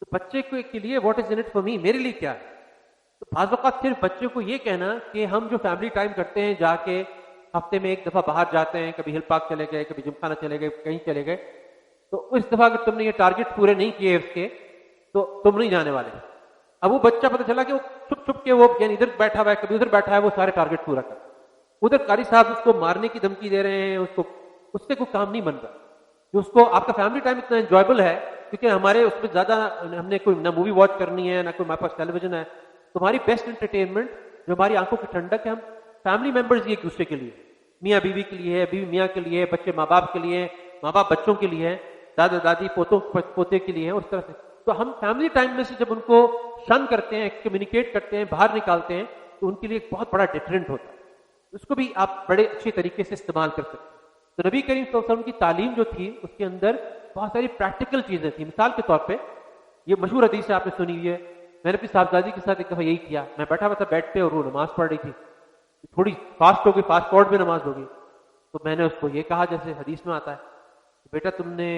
تو بچے کے لیے what is in it for me, میرے لیے کیا ہے؟ تو بعض اوقات صرف بچے کو یہ کہنا کہ ہم جو فیملی ٹائم کرتے ہیں، جا کے ہفتے میں ایک دفعہ باہر جاتے ہیں، کبھی ہل پارک چلے گئے، کبھی جم خانہ چلے گئے، کہیں چلے گئے، تو اس دفعہ اگر تم نے یہ ٹارگٹ پورے نہیں کیے اس کے تو تم نہیں جانے والے۔ اب وہ بچہ پتہ چلا کہ وہ چھپ چھپ کے، وہ یعنی ادھر بیٹھا ہوا ہے، کبھی ادھر بیٹھا ہے، وہ سارے ٹارگٹ پورا کر، ادھر قاری صاحب اس کو مارنے کی دھمکی دے رہے ہیں، اس سے کوئی کام نہیں بن رہا۔ جو اس کو آپ کا فیملی ٹائم اتنا انجوائبل ہے کیونکہ ہمارے اس میں زیادہ ہم نے کوئی نہ مووی واچ کرنی ہے، نہ کوئی ہمارے پاس ٹیلی ویژن ہے، تو ہماری بیسٹ انٹرٹینمنٹ جو ہماری آنکھوں کی ٹھنڈک ہے، ہم فیملی ممبرز ایک دوسرے کے لیے، میاں بیوی کے لیے، بیوی میاں کے لیے، بچے ماں باپ کے لیے، ماں باپ بچوں کے لیے، دادا دادی پوتوں پوتے کے لیے، اس طرح سے۔ تو ہم فیملی ٹائم میں سے جب ان کو شن کرتے ہیں، کمیونیکیٹ کرتے ہیں، باہر نکالتے ہیں، تو ان کے لیے ایک بہت بڑا ڈیٹرنٹ ہوتا ہے، اس کو بھی آپ بڑے اچھے طریقے سے استعمال کر سکتے ہیں۔ تو نبی کریم صلی اللہ علیہ وسلم کی تعلیم جو تھی اس کے اندر بہت ساری پریکٹیکل چیزیں تھیں۔ مثال کے طور پہ یہ مشہور حدیث ہے، آپ نے سنی ہوئی ہے، میں نے اپنی صاحبزادی کے ساتھ ایک دفعہ یہی کیا، میں بیٹھا ہوا تھا بیڈ پہ اور وہ نماز پڑھ رہی تھی، تھوڑی فاسٹ ہو گئی، فاسٹ فارورڈ میں نماز ہو گئی، تو میں نے اس کو یہ کہا جیسے حدیث میں آتا ہے، بیٹا تم نے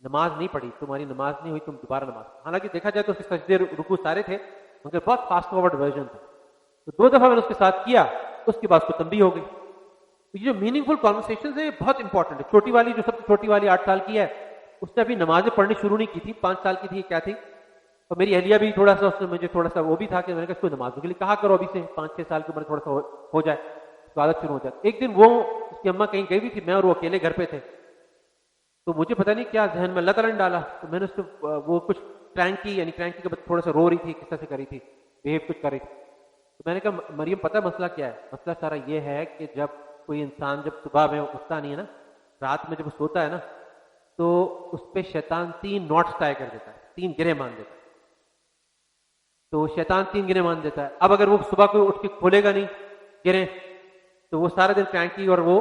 نماز نہیں پڑھی، تمہاری نماز نہیں ہوئی، تم دوبارہ نماز۔ حالانکہ دیکھا جائے تو اس کے سجدے رکوع سارے تھے مگر بہت فاسٹ فارورڈ ورژن تھا، تو 2 دفعہ میں نے اس کے ساتھ کیا، اس کے بعد اس کو تنبیہ ہو گئی۔ تو یہ جو میننگ فل کانورسیشنز ہیں یہ بہت انپورٹنٹ ہے۔ چھوٹی والی جو سب سے چھوٹی والی 8 سال کی ہے، اس نے ابھی نمازیں پڑھنی شروع نہیں کی تھی، 5 سال کی تھی، کیا تھی، اور میری اہلیہ بھی تھوڑا سا، اس نے مجھے تھوڑا سا وہ بھی تھا کہ میں نے کہا اس کو نمازوں کے لیے کہا کرو، ابھی سے 5-6 سال کی عمر تھوڑا سا ہو جائے تو عادت شروع ہو جائے۔ ایک دن وہ اس کی اماں کہیں گئی بھی تھی، میں اور وہ اکیلے گھر پہ تھے، تو مجھے پتہ نہیں کیا ذہن میں اللہ تعالیٰ نے ڈالا، تو میں نے اس کو وہ کچھ کرینکی کا تھوڑا سا رو رہی تھی، کس طرح سے کری تھی، بہیو کچھ کر رہی تھی، تو میں نے کہا مریم پتہ مسئلہ کیا ہے؟ مسئلہ سارا یہ ہے کہ جب کوئی انسان جب صبح میں اٹھتا نہیں ہے نا، رات میں جب وہ سوتا ہے نا، تو اس پہ شیطان 3 نوٹس طے کر دیتا ہے، 3 گرے مان دیتا ہے، تو شیطان 3 گرے مان دیتا ہے۔ اب اگر وہ صبح کو اٹھ کے کھولے گا نہیں گرے، تو وہ سارا دن کرینکی اور وہ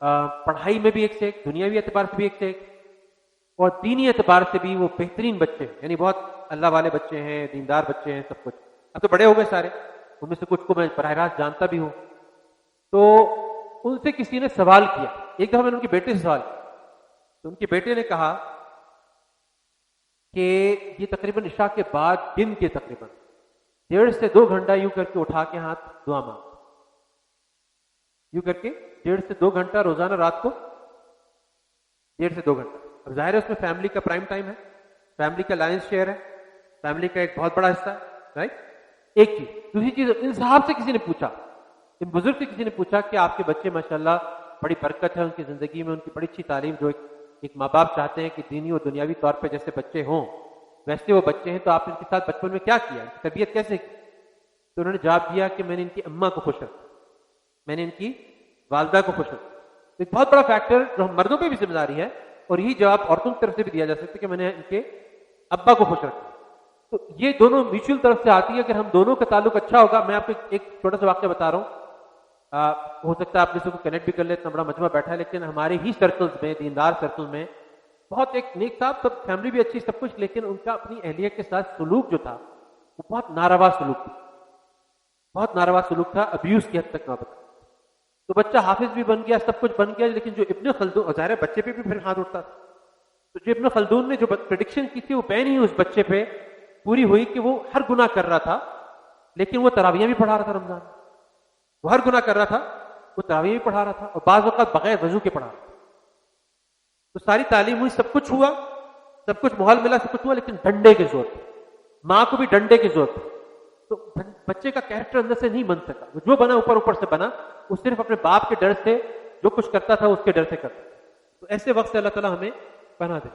پڑھائی میں بھی ایک سے ایک، دنیاوی اعتبار سے بھی ایک سے ایک، اور دینی اعتبار سے بھی وہ بہترین بچے ہیں، یعنی بہت اللہ والے بچے ہیں، دیندار بچے ہیں، سب کچھ۔ اب تو بڑے ہو گئے سارے، ان میں سے کچھ کو میں براہ راست جانتا بھی ہوں۔ تو ان سے کسی نے سوال کیا، ایک دفعہ میں نے ان کے بیٹے سے سوال کیا، تو ان کے بیٹے نے کہا کہ یہ تقریباً عشاء کے بعد دن کے تقریباً 1.5 سے 2 گھنٹہ یوں کر کے اٹھا کے ہاتھ دعا مانگ، یوں کر کے 1.5 سے 2 گھنٹہ روزانہ رات کو، 1.5 سے 2 گھنٹہ۔ اب ظاہر ہے اس میں فیملی کا پرائم ٹائم ہے، فیملی کا لائنس شیئر ہے، فیملی کا ایک بہت بڑا حصہ ہے، رائٹ؟ ایک چیز۔ دوسری چیز، ان صاحب سے کسی نے پوچھا، ان بزرگ سے کسی نے پوچھا کہ آپ کے بچے ماشاءاللہ بڑی برکت ہے ان کی زندگی میں، ان کی بڑی اچھی تعلیم، جو ایک ماں باپ چاہتے ہیں کہ دینی اور دنیاوی طور پہ جیسے بچے ہوں ویسے وہ بچے ہیں، تو آپ ان کے ساتھ بچپن میں کیا کیا، ان کی تربیت کیسے کی؟ تو انہوں نے جواب دیا کہ میں نے ان کی اماں کو خوش رکھا، میں نے ان کی والدہ کو خوش رکھا۔ ایک بہت بڑا فیکٹر جو ہم مردوں پہ بھی ذمہ داری ہے، اور یہی جواب عورتوں کی طرف سے بھی دیا جا سکتا ہے کہ میں نے ان کے ابا کو خوش رکھا۔ تو یہ دونوں میوچل طرف سے آتی ہے، اگر ہم دونوں کا تعلق اچھا ہوگا۔ میں آپ کو ایک چھوٹا سا واقعہ بتا رہا ہوں، ہو سکتا ہے آپ کسی کو کنیکٹ بھی کر لیں، اتنا بڑا مجمع بیٹھا ہے، لیکن ہمارے ہی سرکلز میں، دیندار سرکل میں، بہت ایک نیک صاحب، سب فیملی بھی اچھی سب کچھ، لیکن ان کا اپنی اہلیہ کے ساتھ سلوک جو تھا وہ بہت ناروا سلوک تھا، بہت ناروا سلوک تھا، ابیوز کی حد تک نہ بتا۔ تو بچہ حافظ بھی بن گیا، سب کچھ بن گیا، لیکن جو ابن خلدون، ظاہر ہے بچے پہ بھی پھر ہاتھ اٹھتا تھا، تو جو ابن خلدون نے جو پریڈکشن کی تھی وہ بین ہی اس بچے پہ پوری ہوئی کہ وہ ہر گناہ کر رہا تھا، لیکن وہ تراویحیں بھی پڑھا رہا تھا رمضان، وہ ہر گناہ کر رہا تھا، وہ تراویح بھی پڑھا رہا تھا، اور بعض اوقات بغیر وضو کے پڑھا رہا تھا۔ تو ساری تعلیم ہوئی، سب کچھ ہوا، سب کچھ ماحول ملا، سب کچھ ہوا، لیکن ڈنڈے کی ضرورت تھی، ماں کو بھی ڈنڈے کی ضرورت تھی۔ تو بچے کا کیریکٹر اندر سے نہیں بن سکا، وہ جو بنا اوپر اوپر سے بنا، وہ صرف اپنے باپ کے ڈر سے، جو کچھ کرتا تھا اس کے ڈر سے کرتا تھا۔ تو ایسے وقت سے اللہ تعالیٰ ہمیں پناہ دے۔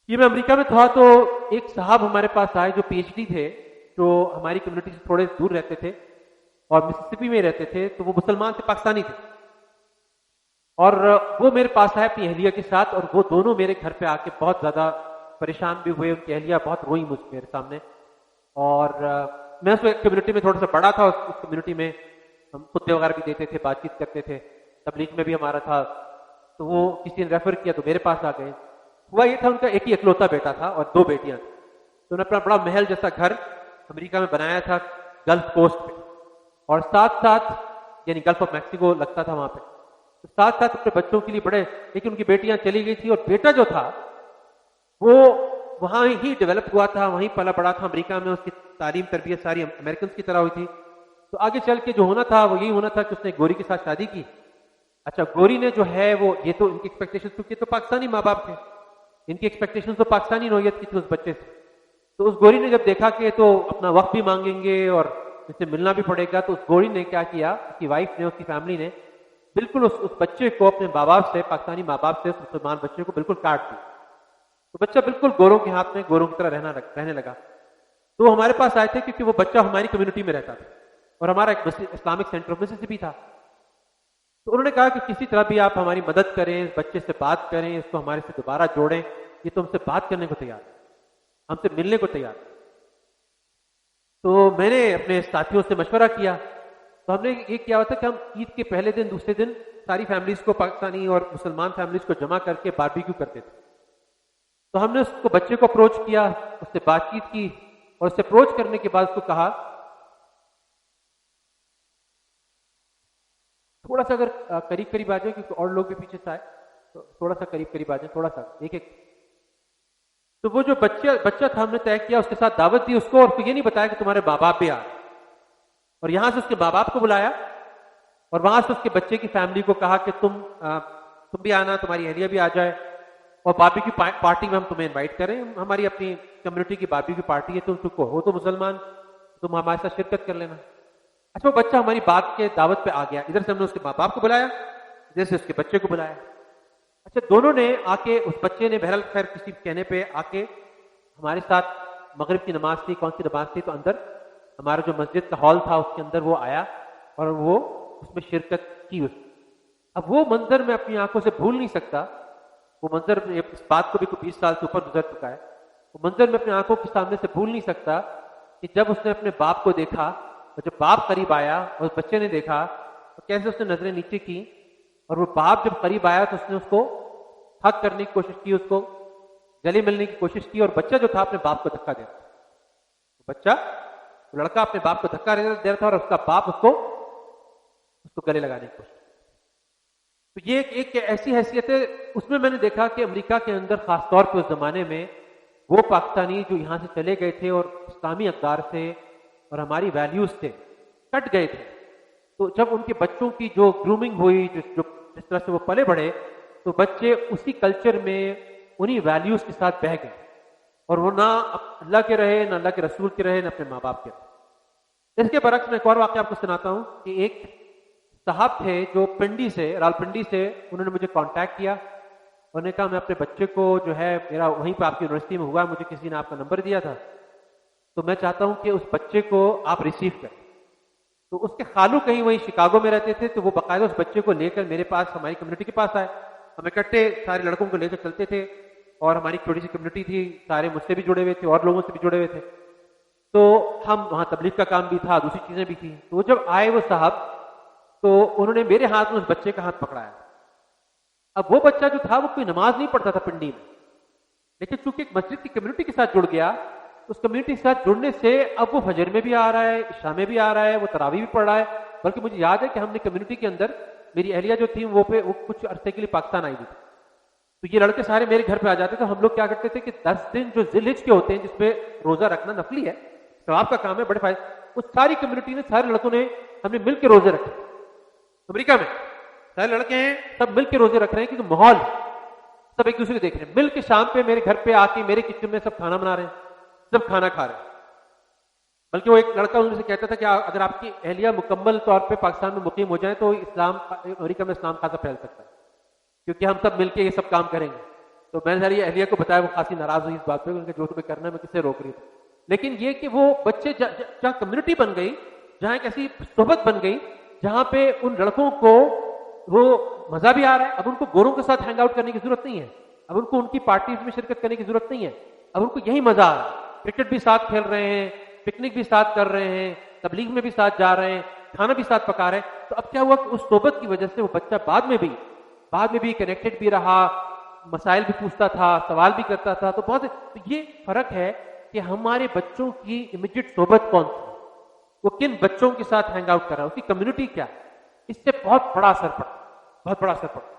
یہ میں امریکہ میں تھا تو ایک صاحب ہمارے پاس آئے جو پی ایچ ڈی تھے، جو ہماری کمیونٹی سے تھوڑے دور رہتے تھے اور مسیسپی میں رہتے تھے، تو وہ مسلمان تھے، پاکستانی تھے، اور وہ میرے پاس آئے اپنی اہلیہ کے ساتھ، اور وہ دونوں میرے گھر پہ آ کے بہت زیادہ پریشان بھی ہوئے، ان کی اہلیہ بہت روئی میرے سامنے، اور میں اس کمیونٹی میں تھوڑا سا بڑا تھا، اس کمیونٹی میں ہم خطبے وغیرہ بھی دیتے تھے، بات چیت کرتے تھے، تبلیغ میں بھی ہمارا تھا، تو وہ کسی نے ریفر کیا تو میرے پاس آ گئے۔ ہوا یہ تھا ان کا ایک ہی اکلوتا بیٹا تھا اور 2 بیٹیاں تھیں، تو انہوں نے اپنا بڑا محل جیسا گھر امریکہ میں بنایا تھا گلف کوسٹ پہ، اور ساتھ ساتھ یعنی گلف آف میکسیکو لگتا تھا وہاں پہ، تو ساتھ ساتھ اپنے بچوں کے لیے بڑے، لیکن ان کی بیٹیاں چلی گئی تھی، اور بیٹا جو تھا وہ وہاں ہی ڈیولپ ہوا تھا، وہیں پلا بڑا تھا امریکہ میں، اس کی تعلیم تربیت ساری امریکنس کی طرح ہوئی تھی۔ تو آگے چل کے جو ہونا تھا وہ یہی ہونا تھا کہ اس نے گوری کے ساتھ شادی کی۔ اچھا، گوری نے جو ہے وہ، یہ تو ان کی ایکسپیکٹیشن، کیونکہ تو پاکستانی ماں باپ تھے، ان کی ایکسپیکٹیشن تو پاکستانی نوعیت کی تھی اس بچے سے، تو اس گوری نے جب دیکھا کہ تو اپنا وقت بھی مانگیں گے اور اس سے ملنا بھی پڑے گا، تو اس گوری نے کیا کیا، اس کی وائف نے، اس کی فیملی نے بالکل اس بچے کو اپنے ماں باپ سے، پاکستانی ماں باپ سے، اس مسلمان بچے کو بالکل کاٹ دیا، تو بچہ بالکل گوروں کے ہاتھ میں، گوروں کی طرح رہنے لگا۔ تو ہمارے پاس آئے تھے کیونکہ وہ بچہ ہماری کمیونٹی میں رہتا تھا اور ہمارا ایک اسلامک سینٹر آف مسیسپی تھا، تو انہوں نے کہا کہ کسی طرح بھی آپ ہماری مدد کریں، اس بچے سے بات کریں، اس کو ہمارے سے دوبارہ جوڑیں، یہ تو ہم سے بات کرنے کو تیار ہے، ہم سے ملنے کو تیار ہے۔ تو میں نے اپنے ساتھیوں سے مشورہ کیا، تو ہم نے یہ کیا ہوا تھا کہ ہم عید کے پہلے دن، دوسرے دن ساری فیملیز کو، پاکستانی اور مسلمان فیملیز کو جمع کر کے باربیکیو کرتے تھے۔ تو ہم نے اس کو، بچے کو اپروچ کیا، اس سے بات چیت کی، اور اس سے اپروچ کرنے کے بعد اس کو کہا تھوڑا سا اگر قریب آ جائے، کیونکہ اور لوگ بھی پیچھے سے آئے، تو تھوڑا سا قریب آ جائے، تھوڑا سا ایک۔ تو وہ جو بچہ تھا، ہم نے طے کیا، اس کے ساتھ دعوت دی اس کو، اور اس کو یہ نہیں بتایا کہ تمہارے ماں باپ بھی آ، اور یہاں سے اس کے ماں باپ کو بلایا، اور وہاں سے اس کے بچے کی فیملی کو کہا کہ تم بھی آنا، تمہاری اہلیہ بھی آ جائے، اور باربی کی پارٹی میں ہم تمہیں انوائٹ کریں، ہماری اپنی کمیونٹی کی باربی کی پارٹی ہے، تم کو ہو تو مسلمان، تم ہمارے ساتھ شرکت کر لینا۔ اچھا، وہ بچہ ہماری بات کے دعوت پہ آ گیا، ادھر سے ہم نے اس کے ماں باپ کو بلایا، ادھر سے اس کے بچے کو بلایا۔ اچھا، دونوں نے آ کے، اس بچے نے بہرحال خیر کسی کہنے پہ آ کے ہمارے ساتھ، مغرب کی نماز تھی، کون سی نماز تھی، تو اندر ہمارا جو مسجد کا ہال تھا اس کے اندر وہ آیا اور وہ اس میں شرکت کی۔ اب وہ منظر میں اپنی آنکھوں سے بھول نہیں سکتا، وہ منظر، اس بات کو بھی کوئی 20 سال سے اوپر گزر چکا ہے، وہ منظر میں اپنے آنکھوں کے سامنے سے بھول نہیں سکتا کہ جب اس نے اپنے باپ کو دیکھا، اور جب باپ قریب آیا اور اس بچے نے دیکھا تو کیسے اس نے نظریں نیچے کی، اور وہ باپ جب قریب آیا تو اس نے اس کو حق کرنے کی کوشش کی، اس کو گلے ملنے کی کوشش کی، اور بچہ جو تھا اپنے باپ کو دھکا دیتا، بچہ لڑکا اپنے باپ کو دھکا دے رہا تھا اور اس کا باپ اس کو گلے لگانے کی کوشش کی۔ تو یہ ایک ایسی حیثیت ہے، اس میں نے دیکھا کہ امریکہ کے اندر خاص طور پہ اس زمانے میں وہ پاکستانی جو یہاں سے چلے گئے تھے اور اسلامی اقدار سے اور ہماری ویلیوز سے کٹ گئے تھے، تو جب ان کے بچوں کی جو گرومنگ ہوئی، جس طرح سے وہ پلے بڑھے، تو بچے اسی کلچر میں انہی ویلیوز کے ساتھ بہہ گئے، اور وہ نہ اللہ کے رہے، نہ اللہ کے رسول کے رہے، نہ اپنے ماں باپ کے رہے۔ اس کے برعکس میں ایک اور واقعہ آپ کو سناتا ہوں کہ ایک صاحب تھے جو پنڈی سے، راولپنڈی سے، انہوں نے مجھے کانٹیکٹ کیا، انہوں نے کہا میں اپنے بچے کو جو ہے، میرا وہیں پہ آپ کی یونیورسٹی میں ہوا، مجھے کسی نے آپ کا نمبر دیا تھا، تو میں چاہتا ہوں کہ اس بچے کو آپ ریسیو کریں۔ تو اس کے خالو کہیں وہیں شکاگو میں رہتے تھے، تو وہ باقاعدہ اس بچے کو لے کر میرے پاس، ہماری کمیونٹی کے پاس آئے، ہم اکٹھے سارے لڑکوں کو لے کر چلتے تھے، اور ہماری چھوٹی سی کمیونٹی تھی، سارے مجھ سے بھی جڑے ہوئے تھے اور لوگوں سے بھی جڑے ہوئے تھے، تو ہم وہاں تبلیغ کا کام بھی تھا، دوسری چیزیں بھی تھیں۔ تو جب آئے وہ صاحب، تو انہوں نے میرے ہاتھ میں اس بچے کا ہاتھ پکڑایا۔ اب وہ بچہ جو تھا وہ کوئی نماز نہیں پڑھتا تھا پنڈی میں، لیکن چونکہ ایک مسجد کی کمیونٹی کے ساتھ جڑ گیا، اس کمیونٹی کے ساتھ جڑنے سے اب وہ فجر میں بھی آ رہا ہے، عشاء میں بھی آ رہا ہے، وہ تراویح بھی پڑھ رہا ہے، بلکہ مجھے یاد ہے کہ ہم نے کمیونٹی کے اندر، میری اہلیہ جو تھی وہ کچھ عرصے کے لیے پاکستان آئی ہوئی تھی، تو یہ لڑکے سارے میرے گھر پہ آ جاتے تھے۔ ہم لوگ کیا کرتے تھے کہ 10 دن جو ذی الحج کے ہوتے ہیں، جس پہ روزہ رکھنا نفلی ہے، ثواب کا کام ہے، بڑے فائدے، اس ساری کمیونٹی نے، سارے لڑکوں نے، ہم نے مل کے روزے رکھے۔ امریکہ میں سارے لڑکے ہیں، سب مل کے روزے رکھ رہے ہیں، کیونکہ ماحول سب ایک دوسرے کو دیکھ رہے ہیں، مل کے شام پہ میرے گھر پہ آ کے میرے کچن میں سب کھانا بنا رہے ہیں، سب کھانا کھا رہے ہیں۔ بلکہ وہ ایک لڑکا ان سے کہتا تھا کہ اگر آپ کی اہلیہ مکمل طور پہ پاکستان میں مقیم ہو جائیں تو اسلام، امریکہ میں اسلام خاصا پھیل سکتا ہے، کیونکہ ہم سب مل کے یہ سب کام کریں گے۔ تو میں نے ساری اہلیہ کو بتایا، وہ خاصی ناراض ہوئی اس بات پہ، کہ جو تمہیں کرنا ہے میں کسے روک رہی تھی۔ لیکن یہ کہ وہ بچے جہاں کمیونٹی بن گئی، جہاں ایک ایسی صحبت بن گئی جہاں پہ ان لڑکوں کو وہ مزہ بھی آ رہا ہے، اب ان کو گوروں کے ساتھ ہینگ آؤٹ کرنے کی ضرورت نہیں ہے، اب ان کو ان کی پارٹیز میں شرکت کرنے کی ضرورت نہیں ہے، اب ان کو یہی مزہ آ رہا ہے، کرکٹ بھی ساتھ کھیل رہے ہیں، پکنک بھی ساتھ کر رہے ہیں، تبلیغ میں بھی ساتھ جا رہے ہیں، کھانا بھی ساتھ پکا رہے ہیں۔ تو اب کیا ہوا کہ اس صحبت کی وجہ سے وہ بچہ بعد میں بھی کنیکٹڈ بھی رہا، مسائل بھی پوچھتا تھا، سوال بھی کرتا تھا۔ تو یہ فرق ہے کہ ہمارے بچوں کی امیجیٹ صحبت کون سی، وہ کن بچوں کے ساتھ ہینگ آؤٹ کر رہا ہے، اس کی کمیونٹی کیا ہے، اس سے بہت بڑا اثر پڑتا، بہت بڑا اثر پڑتا۔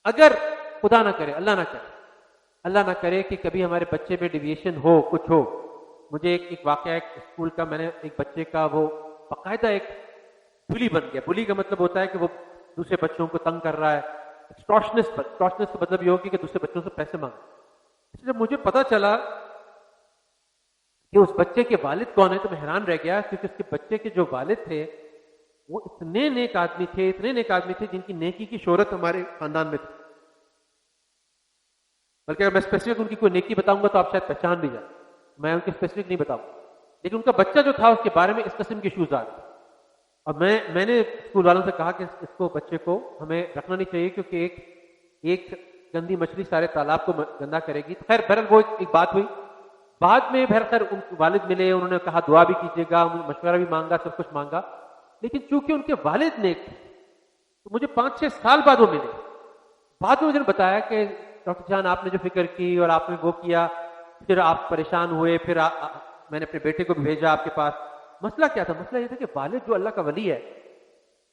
اگر خدا نہ کرے، اللہ نہ کرے کہ کبھی ہمارے بچے میں ڈیویشن ہو، کچھ ہو۔ مجھے ایک واقعہ ایک اسکول کا، میں نے ایک بچے کا وہ باقاعدہ ایک بلی بن گیا۔ بلی کا مطلب ہوتا ہے کہ وہ دوسرے بچوں کو تنگ کر رہا ہے، ایکسٹارشنسٹ کا مطلب یہ ہوگا کہ دوسرے بچوں سے پیسے مانگ۔ جب مجھے پتا چلا کہ اس بچے کے والد کون ہے تو میں حیران رہ گیا، کیونکہ اس کے بچے کے جو والد تھے وہ اتنے نیک آدمی تھے جن کی نیکی کی شہرت ہمارے خاندان میں تھی۔ بلکہ اگر میں اسپیسیفک ان کی کوئی نیکی بتاؤں گا تو آپ شاید پہچان بھی جائیں، میں ان کی اسپیسیفک نہیں بتاؤں، لیکن ان کا بچہ جو تھا اس کے بارے میں اس قسم کے ایشوز آ رہے تھے۔ اور میں نے اسکول والوں سے کہا کہ اس کو، بچے کو ہمیں رکھنا نہیں چاہیے، کیونکہ ایک گندی مچھلی سارے تالاب کو گندا کرے گی۔ خیر بہرحال وہ ایک بات ہوئی، بعد میں بہرخیر ان کے والد ملے، انہوں نے کہا دعا بھی کیجیے گا، مشورہ بھی مانگا، سب کچھ مانگا، لیکن چونکہ ان کے والد نیک تھے تو مجھے 5-6 سال بعد وہ ملے۔ بعد میں مجھے بتایا کہ ڈاکٹر جان آپ نے جو فکر کی اور آپ نے وہ کیا، پھر آپ پریشان ہوئے، پھر میں نے اپنے بیٹے کو بھی بھیجا آپ کے پاس۔ مسئلہ کیا تھا؟ مسئلہ یہ تھا کہ والد جو اللہ کا ولی ہے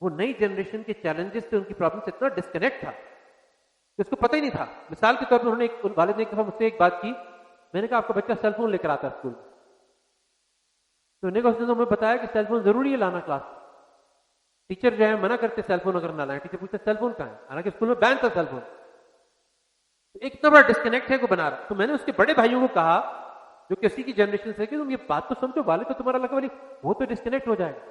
وہ نئی جنریشن کے چیلنجز سے، ان کی پرابلم سے اتنا ڈسکنیکٹ تھا کہ اس کو پتہ ہی نہیں تھا۔ مثال کے طور پر والد نے ایک دفعہ مجھ سے ایک بات کی، میں نے کہا آپ کا بچہ سیل فون لے کر آتا ہے اسکول میں، تو انہوں نے کہا اس نے تو ہمیں بتایا کہ سیل فون ضروری ہے لانا کلاس، ٹیچر جو ہے منع کرتے سیل فون اگر نہ لائیں، ٹیچر پوچھتے سیل فون کہاں ہے، حالانکہ اسکول میں بین تھا سیل فون۔ ایک اتنا بڑا ڈسکنیکٹ ہے کو بنا رہا۔ تو میں نے اس کے بڑے بھائیوں کو کہا جو کسی کی جنریشن سے کہ تم یہ بات تو سمجھو، والد تو تمہارا اللہ کا ولی، وہ تو ڈسکنیکٹ ہو جائے گا،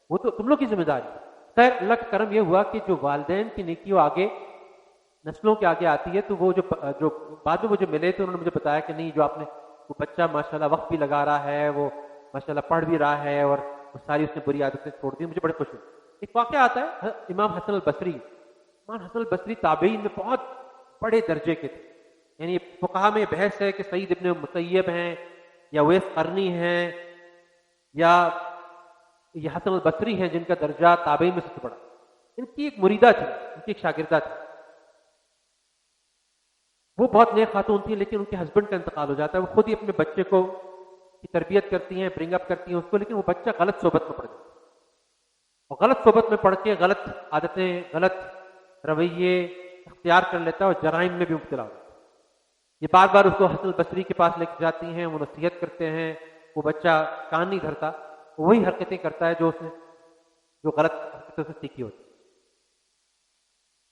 وہ تو تم لوگ کی ذمہ داری ہے۔ خیر اللہ کا کرم یہ ہوا کہ جو والدین کی نیکی وہ آگے نسلوں کے آگے آتی ہے، تو وہ جو بعد میں مجھے ملے تو انہوں نے مجھے بتایا کہ نہیں، جو آپ نے وہ بچہ ماشاءاللہ وقت بھی لگا رہا ہے، وہ ماشاءاللہ پڑھ بھی رہا ہے، اور وہ ساری اس نے بری عادتیں چھوڑ دی، مجھے بڑے خوش ہوئی۔ ایک واقعہ آتا ہے امام حسن البصری، امام حسن البصری تابعین میں بہت بڑے درجے کے تھے، یعنی فقہا میں بحث ہے کہ سعید ابن مسیب ہیں یا ویس قرنی ہیں یا یہ حسن البصری ہیں جن کا درجہ تابعین میں سب سے بڑا، ان کی ایک مریدہ تھی، ان کی ایک شاگردہ تھی، وہ بہت نیک خاتون تھی، لیکن ان کے ہسبینڈ کا انتقال ہو جاتا ہے، وہ خود ہی اپنے بچے کو کی تربیت کرتی ہیں، برنگ اپ کرتی ہیں اس کو، لیکن وہ بچہ غلط صحبت میں پڑ جاتا ہے، اور غلط صحبت میں پڑھ کے غلط عادتیں، غلط رویے اختیار کر لیتا ہے اور جرائم میں بھی مبتلا ہوتا ہے۔ یہ بار بار اس کو حسن البصری کے پاس لے کے جاتی ہیں، وہ نصیحت کرتے ہیں، وہ بچہ کان نہیں دھرتا، وہی حرکتیں کرتا ہے جو غلط حرکتوں سے سیکھی ہوتی ہے۔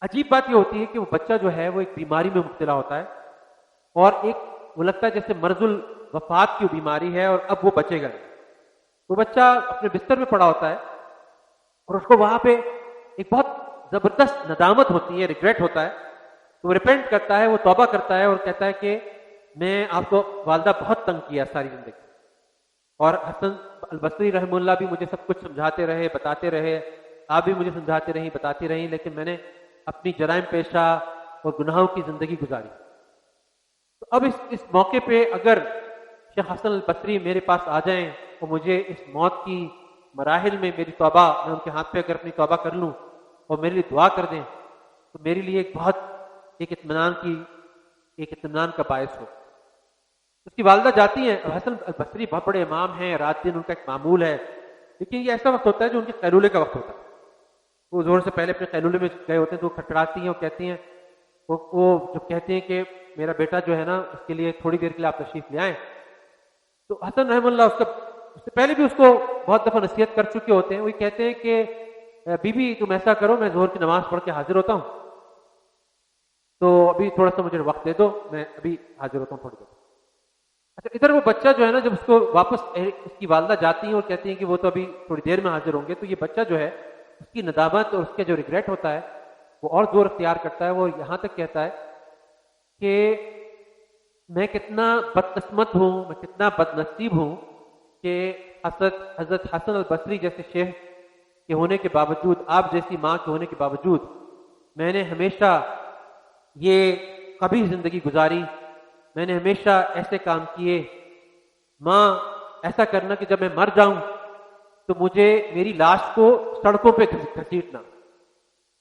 عجیب بات یہ ہوتی ہے کہ وہ بچہ جو ہے وہ ایک بیماری میں مبتلا ہوتا ہے، اور ایک وہ لگتا ہے جیسے مرض الوفات کی بیماری ہے اور اب وہ بچے گا نہیں۔ وہ بچہ اپنے بستر میں پڑا ہوتا ہے اور اس کو وہاں پہ ایک بہت زبردست ندامت ہوتی ہے، ریگریٹ ہوتا ہے، تو وہ ریپینٹ کرتا ہے، وہ توبہ کرتا ہے اور کہتا ہے کہ میں آپ کو والدہ بہت تنگ کیا ساری زندگی، اور حسن البصری رحمہ اللہ بھی مجھے سب کچھ سمجھاتے رہے، بتاتے رہے، آپ بھی مجھے سمجھاتے رہیں، بتاتی رہیں، لیکن میں نے اپنی جرائم پیشہ اور گناہوں کی زندگی گزاری۔ تو اب اس موقع پہ اگر شیخ حسن البصری میرے پاس آ جائیں اور مجھے اس موت کی مراحل میں میری توبہ، میں ان کے ہاتھ پہ اگر اپنی توبہ کر لوں اور میرے لیے دعا کر دیں، تو میرے لیے ایک اطمینان کا باعث ہو۔ اس کی والدہ جاتی ہیں، حسن البصری بہت بڑے امام ہیں، رات دن ان کا ایک معمول ہے، لیکن یہ ایسا وقت ہوتا ہے جو ان کے قیلولے کا وقت ہوتا ہے، وہ زور سے پہلے اپنے قیلولے میں گئے ہوتے ہیں، تو وہ کھٹکھٹاتی ہیں اور کہتی ہیں، وہ جب کہتے ہیں کہ میرا بیٹا جو ہے نا اس کے لیے تھوڑی دیر کے لیے آپ تشریف لے آئیں، تو حسن رحم اللہ اس سے پہلے بھی اس کو بہت دفعہ نصیحت کر چکے ہوتے ہیں، وہی کہتے ہیں کہ بی بی تم ایسا کرو، میں ظہر کی نماز پڑھ کے حاضر ہوتا ہوں، تو ابھی تھوڑا سا مجھے وقت دے دو، میں ابھی حاضر ہوتا ہوں تھوڑی دیر۔ اچھا، ادھر وہ بچہ جو ہے نا، جب اس کو واپس اس کی والدہ جاتی ہیں اور کہتی ہیں کہ وہ تو ابھی تھوڑی دیر میں حاضر ہوں گے، تو یہ بچہ جو ہے اس کی ندامت اور اس کا جو ریگریٹ ہوتا ہے وہ اور زور اختیار کرتا ہے، وہ یہاں تک کہتا ہے کہ میں کتنا بدقسمت ہوں، میں کتنا بد نصیب ہوں کہ حضرت حسن البصری جیسے شیخ کے ہونے کے باوجود، آپ جیسی ماں کے ہونے کے باوجود، میں نے ہمیشہ یہ قبیح زندگی گزاری، میں نے ہمیشہ ایسے کام کیے، ماں ایسا کرنا کہ جب میں مر جاؤں تو مجھے میری لاش کو سڑکوں پہ گھسیٹنا،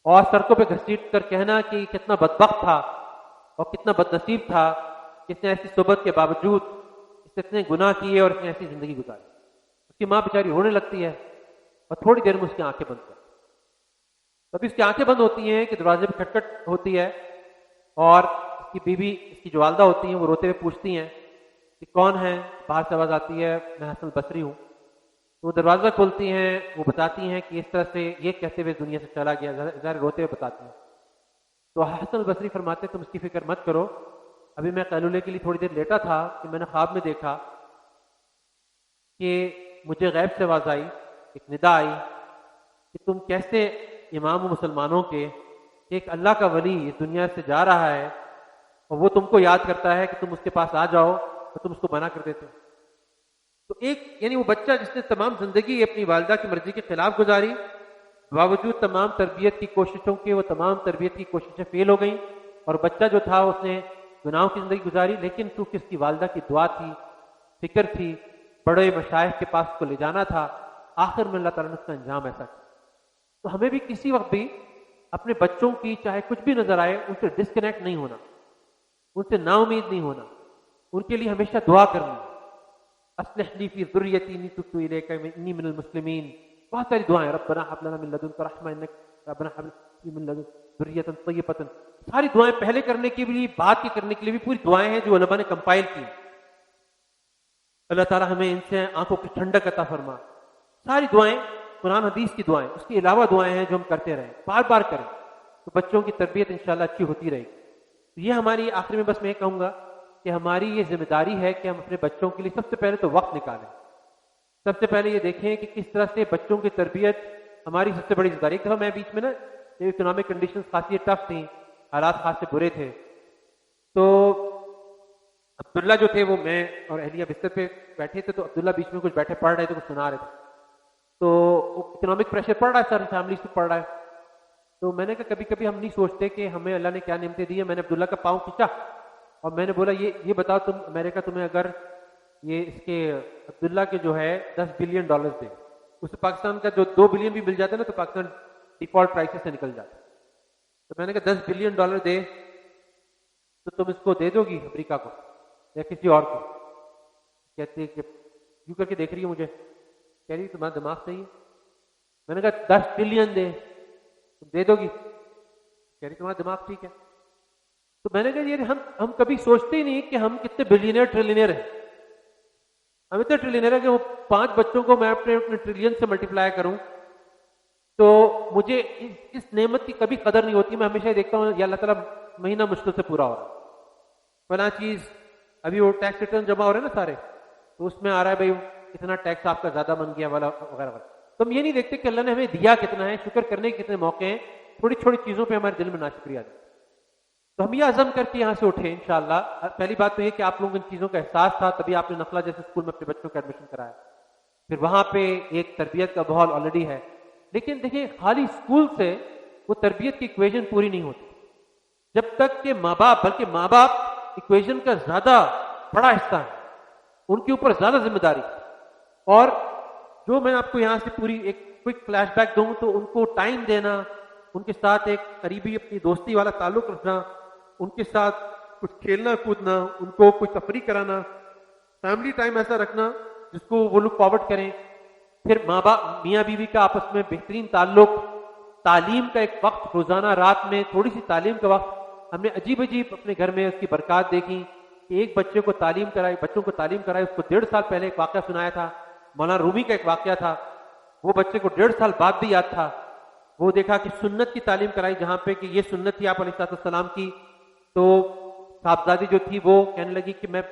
اور سڑکوں پہ گھسیٹ کر کہنا کہ کتنا بدبخت تھا اور کتنا بد نصیب تھا، اس نے ایسی صحبت کے باوجود اس نے اتنے گناہ کیے اور اس نے ایسی زندگی گزاری۔ اس کی ماں بیچاری رونے لگتی ہے اور تھوڑی دیر میں اس کی آنکھیں بند کر، تبھی اس کی آنکھیں بند ہوتی ہیں کہ دروازے پہ کھٹکھٹ ہوتی ہے، اور اس کی بیوی، اس کی جو والدہ ہوتی ہیں، وہ روتے ہوئے پوچھتی ہیں کہ کون ہے؟ باہر سے آواز آتی ہے میں حسن البصری ہوں۔ تو وہ دروازہ کھولتی ہیں، وہ بتاتی ہیں کہ اس طرح سے یہ کہتے ہوئے دنیا سے چلا گیا، ظاہر روتے ہوئے بتاتی ہیں۔ تو حسن البصری فرماتے تم اس کی فکر مت کرو، ابھی میں قیلولے کے لیے تھوڑی دیر لیٹا تھا کہ میں نے خواب میں دیکھا کہ مجھے غیب سے آواز آئی، ایک ندا آئی کہ تم کیسے امام و مسلمانوں کے، ایک اللہ کا ولی اس دنیا سے جا رہا ہے اور وہ تم کو یاد کرتا ہے کہ تم اس کے پاس آ جاؤ، اور تم اس کو منع کر دیتے ہو۔ تو ایک یعنی وہ بچہ جس نے تمام زندگی اپنی والدہ کی مرضی کے خلاف گزاری، باوجود تمام تربیت کی کوششوں کے وہ تمام تربیت کی کوششیں فیل ہو گئیں، اور بچہ جو تھا اس نے گناہوں کی زندگی گزاری، لیکن چونکہ اس کی والدہ کی دعا تھی، فکر تھی، بڑے مشائخ کے پاس اس کو لے جانا تھا، آخر میں اللہ تعالیٰ نے اس کا انجام ایسا کیا۔ تو ہمیں بھی کسی وقت بھی اپنے بچوں کی چاہے کچھ بھی نظر آئے ان سے ڈسکنیکٹ نہیں ہونا، ان سے نا امید نہیں ہونا، ان کے لیے ہمیشہ دعا کرنی۔ اصلح لی فی ذریتی انی تبت الیک انی من المسلمین، بہت ساری دعائیں، ربنا ھب لنا من لدنک رحمۃ انک ربنا ھب لنا من لدنک ذریۃ طیبۃ، ساری دعائیں پہلے کرنے کے لیے، بعد کے کرنے کے لیے بھی پوری دعائیں ہیں جو علماء نے کمپائل کی۔ اللہ تعالیٰ ہمیں ان سے آنکھوں کی ٹھنڈک عطا فرما۔ ساری دعائیں قرآن حدیث کی دعائیں، اس کے علاوہ دعائیں ہیں جو ہم کرتے رہیں، بار بار کریں، تو بچوں کی تربیت انشاءاللہ اچھی ہوتی رہے گی۔ یہ ہماری آخر میں بس میں کہوں گا کہ ہماری یہ ذمہ داری ہے کہ ہم اپنے بچوں کے لیے سب سے پہلے تو وقت نکالیں، سب سے پہلے یہ دیکھیں کہ کس طرح سے بچوں کی تربیت ہماری سب سے بڑی ذمہ داری ہے۔ میں بیچ میں نا اکنامک کنڈیشنز خاصی ٹف تھیں، حالات خاص سے برے تھے، تو عبداللہ جو تھے وہ میں اور اہلیہ بستر پہ بیٹھے تھے، تو عبداللہ بیچ میں کچھ بیٹھے پڑھ رہے تھے، کچھ سنا رہے تھے، تو اکنامک پریشر پڑ رہا ہے، ساری فیملی سے پڑ رہا ہے۔ تو میں نے کہا کبھی کبھی ہم نہیں سوچتے کہ ہمیں اللہ نے کیا نعمتیں دی ہیں۔ میں نے عبداللہ کا پاؤں کھینچا اور میں نے بولا یہ بتاؤ تم، میں نے کہا تمہیں اگر یہ اس کے عبداللہ کے جو ہے $10 بلین دے، اسے پاکستان کا جو 2 بلین بھی مل جاتا ہے نا تو پاکستان ڈیفالٹ پرائسز سے نکل جاتا ہے. تو میں نے کہا $10 بلین دے تو تم اس کو دے دو گی امریکہ کو یا کسی اور کو؟ کہتی ہے کہ یوں کر کے دیکھ رہی ہے مجھے, کہہ رہی تمہارا دماغ صحیح ہے. میں نے کہا 10 بلین دے تم دے دو گی؟ کہہ رہی تمہارا دماغ ٹھیک ہے. تو میں نے کہا یہ ہم کبھی سوچتے ہی نہیں کہ ہم کتنے بلینئر ٹریلینئر ہیں. ہم اتنے ٹریلینئر ہیں کہ وہ 5 بچوں کو میں اپنے ٹریلین سے ملٹیپلائی کروں تو مجھے اس نعمت کی کبھی قدر نہیں ہوتی. میں ہمیشہ دیکھتا ہوں یا اللہ تعالیٰ مہینہ مشکل سے پورا ہو رہا ہے, فلاں چیز ابھی وہ ٹیکس ریٹرن جمع ہو رہے ہیں نا سارے, تو اس میں آ رہا ہے بھائی اتنا ٹیکس آپ کا زیادہ بن گیا والا وغیرہ وغیرہ. تو ہم یہ نہیں دیکھتے کہ اللہ نے ہمیں دیا کتنا ہے, شکر کرنے کے کتنے موقع ہیں. تھوڑی چھوٹی چیزوں پہ ہمارے دل میں ناشکری آ جاتی ہے. تو ہم یہ عزم کر کے یہاں سے اٹھے انشاءاللہ. پہلی بات تو یہ کہ آپ لوگوں کو ان چیزوں کا احساس تھا, تبھی آپ نے نخلا جیسے اسکول میں اپنے بچوں کا ایڈمیشن کرایا. پھر وہاں پہ ایک تربیت کا ماحول آلریڈی ہے. لیکن دیکھیں خالی اسکول سے وہ تربیت کی ایکویژن پوری نہیں ہوتی جب تک کہ ماں باپ, بلکہ ماں باپ ایکویژن کا زیادہ بڑا حصہ ہے, ان کے اوپر زیادہ ذمہ داری. اور جو میں آپ کو یہاں سے پوری ایک کوئک فلیش بیک دوں تو ان کو ٹائم دینا, ان کے ساتھ ایک قریبی اپنی دوستی والا تعلق رکھنا, ان کے ساتھ کچھ کھیلنا کودنا, ان کو کوئی تفریح کرانا, فیملی ٹائم ایسا رکھنا جس کو وہ لوگ فارورڈ کریں. پھر ماں باپ میاں بیوی کا آپس میں بہترین تعلق, تعلیم کا ایک وقت روزانہ رات میں تھوڑی سی تعلیم کا وقت. ہم نے عجیب عجیب اپنے گھر میں اس کی برکات دیکھی کہ ایک بچے کو تعلیم کرائی, بچوں کو تعلیم کرائی. اس کو 1.5 سال پہلے ایک واقعہ سنایا تھا, مولانا رومی کا ایک واقعہ تھا, وہ بچے کو 1.5 سال بعد بھی یاد تھا. وہ دیکھا کہ سنت کی تعلیم کرائی جہاں پہ کہ یہ سنت تھی آپ علیہ السلام کی. تو صاحبزادی جو تھی وہ کہنے لگی کہ میں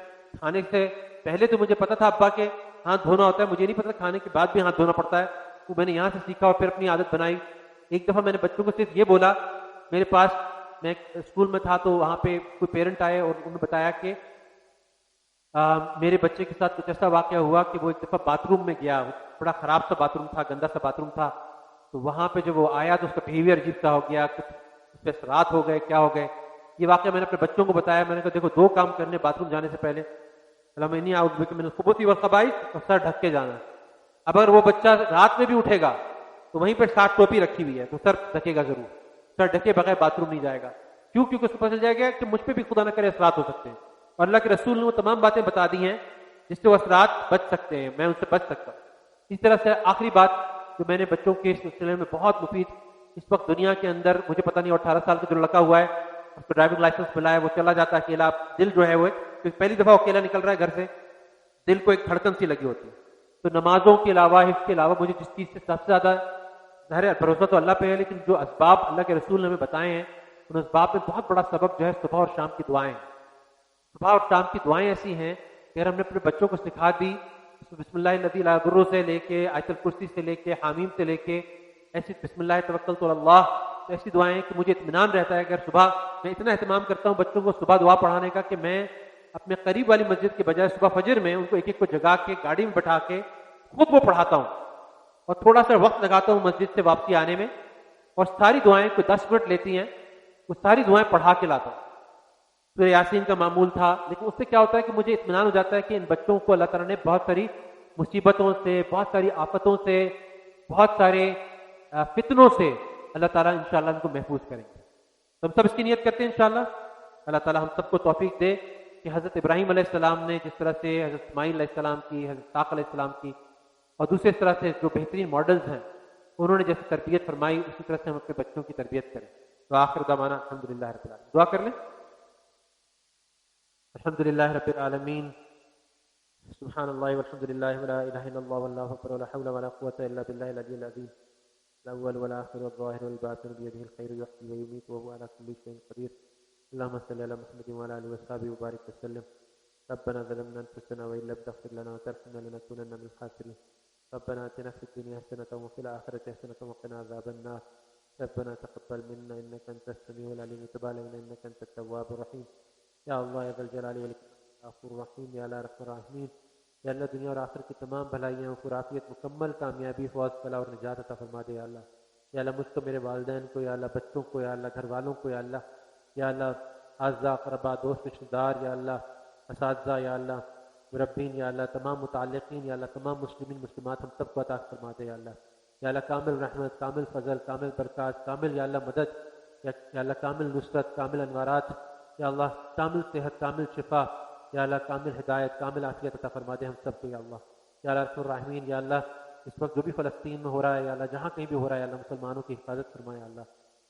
کھانے سے پہلے تو مجھے پتا تھا ابا کے ہاتھ دھونا ہوتا ہے, مجھے نہیں پتا کھانے کے بعد بھی ہاتھ دھونا پڑتا ہے. وہ میں نے یہاں سے سیکھا اور پھر اپنی عادت بنائی. ایک دفعہ میں نے بچوں کو صرف یہ بولا, میرے پاس میں اسکول میں تھا تو وہاں پہ کوئی پیرنٹ آئے اور انہوں نے بتایا کہ میرے بچے کے ساتھ کچھ ایسا واقعہ ہوا کہ وہ ایک دفعہ باتھ روم میں گیا, بڑا خراب سا باتھ روم تھا, گندا سا باتھ روم تھا. تو وہاں پہ جب وہ آیا تو اس کا بہیویئر عجیب سا ہو گیا, کچھ اس پہ اثرات ہو گئے, کیا ہو گئے. یہ واقعہ میں نے اپنے بچوں کو بتایا. میں نے کہا دیکھو 2 کام کرنے باتھ روم جانے سے پہلے, میں نے خبوثی والخبائث اور سر ڈھک کے جانا. اگر وہ بچہ رات میں بھی اٹھے گا تو وہیں پہ ساتھ ٹوپی رکھی ہوئی ہے تو سر ڈھکے گا ضرور, سر ڈھکے بغیر باتھ روم نہیں جائے گا. کیوں؟ کیونکہ اس کو پتہ چل جائے گا کہ مجھ پہ بھی خدا نہ کرے اثرات ہو سکتے ہیں, اور اللہ کے رسول نے وہ تمام باتیں بتا دی ہیں جس سے وہ اثرات بچ سکتے ہیں, میں ان سے بچ سکتا ہوں. اس طرح سے آخری بات جو میں نے بچوں کے اس سلسلے میں بہت مفید, اس وقت دنیا کے اندر مجھے پتہ نہیں 18 سال کا جو لڑکا ہوا ہے اس کو ڈرائیونگ لائسنس ملا ہے, وہ چلا جاتا ہے اکیلا. دل جو ہے وہ پہلی دفعہ اکیلا نکل رہا ہے گھر سے, دل کو ایک دھڑکن سی لگی ہوتی ہے. تو نمازوں کے علاوہ, حفظ کے علاوہ مجھے جس چیز سے سب سے زیادہ ظاہر بھروسہ تو اللہ پہ ہے, لیکن جو اسباب اللہ کے رسول نے ہمیں بتائے ہیں ان اسباب میں بہت بڑا سبب جو ہے صبح اور شام کی دعائیں ہیں. صبح اور شام کی دعائیں ایسی ہیں کہ اگر ہم نے اپنے بچوں کو سکھا دی, بسم اللہ الذی لا یضر سے لے کے آیت الکرسی سے لے کے حامیم سے لے کے ایسی بسم اللہ توکلت علی اللہ, ایسی دعائیں کہ مجھے اطمینان رہتا ہے. اگر صبح میں اتنا اہتمام کرتا ہوں بچوں کو صبح دعا پڑھانے کا کہ میں اپنے قریب والی مسجد کے بجائے صبح فجر میں ان کو ایک ایک کو جگا کے گاڑی میں بٹھا کے خود وہ پڑھاتا ہوں اور تھوڑا سا وقت لگاتا ہوں مسجد سے واپسی آنے میں, اور ساری دعائیں کوئی 10 منٹ لیتی ہیں, وہ ساری دعائیں پڑھا کے لاتا ہوں. سورہ یاسین کا معمول تھا, لیکن اس سے کیا ہوتا ہے کہ مجھے اطمینان ہو جاتا ہے کہ ان بچوں کو اللہ تعالیٰ نے بہت ساری مصیبتوں سے, بہت ساری آفتوں سے, بہت سارے فتنوں سے اللہ تعالیٰ انشاءاللہ ان کو محفوظ کریں گے. تو ہم سب اس کی نیت کرتے ہیں انشاءاللہ. اللہ تعالیٰ ہم سب کو توفیق دے کہ حضرت ابراہیم علیہ السلام نے جس طرح سے حضرت اسماعیل علیہ السلام کی, حضرت اسحاق علیہ السلام کی, اور دوسرے طرح سے جو بہترین ماڈلز ہیں انہوں نے جیسے تربیت فرمائی, اسی طرح سے ہم اپنے بچوں کی تربیت کریں. تو آخر دعوانا الحمدللہ رب العالمین. دعا کر لیں. الحمدللہ رب العالمین, سبحان اللہ والحمد للہ ولا الہ الا اللہ واللہ اکبر ولا حول ولا قوة الا باللہ العلی العظیم. الاول والآخر والظاہر والباطن بیدہ الخیر یحیی ویمیت وهو علی کل شیء قدیر. اللهم صل على محمد وعلى آله وصحبه وبارك وسلم. ربنا ظلمنا انفسنا وان لم تغفر لنا وترحمنا لنكونن من الخاسرين. ربنا آتنا في الدنيا حسنة وفي الآخرة حسنة وقنا عذاب النار. ربنا تقبل منا انك انت السميع العليم وتب علينا انك انت التواب الرحيم. یا اللہ یا ذا الجلال والاکرام غفور رحیم, یا اللہ رحم الراحمین. یا اللہ دنیا اور آخرت کی تمام بھلائیاں, عافیت, مکمل کامیابی, فوز, فلاح اور نجات عطا فرما دے. یا اللہ, یا اللہ مجھ کو, میرے والدین کو, یا اللہ بچوں کو, یا اللہ گھر والوں کو, یا اللہ, یا اللہ اعزاء اقربا, دوست رشتہ دار, یا اللہ اساتذہ, یا اللہ, مربین یا اللہ، تمام متعلقین یا اللہ، تمام مسلمین مسلمات ہم سب کو عطا فرما دے یا اللہ۔ یا اللہ کامل رحمت، کامل فضل، کامل برکات، کامل یا اللہ مدد، یا اللہ کامل نصرت، کامل انوارات، یا اللہ کامل صحت، کامل شفا، یا اللہ کامل ہدایت، کامل عافیت عطا فرما دے ہم سب کو یا اللہ۔ یا اللہ ارحم الراحمین یا اللہ اس وقت جو بھی فلسطین میں ہو رہا ہے یا اللہ، جہاں کہیں بھی ہو رہا ہے یا اللہ، مسلمانوں کی حفاظت فرمائے یا اللہ۔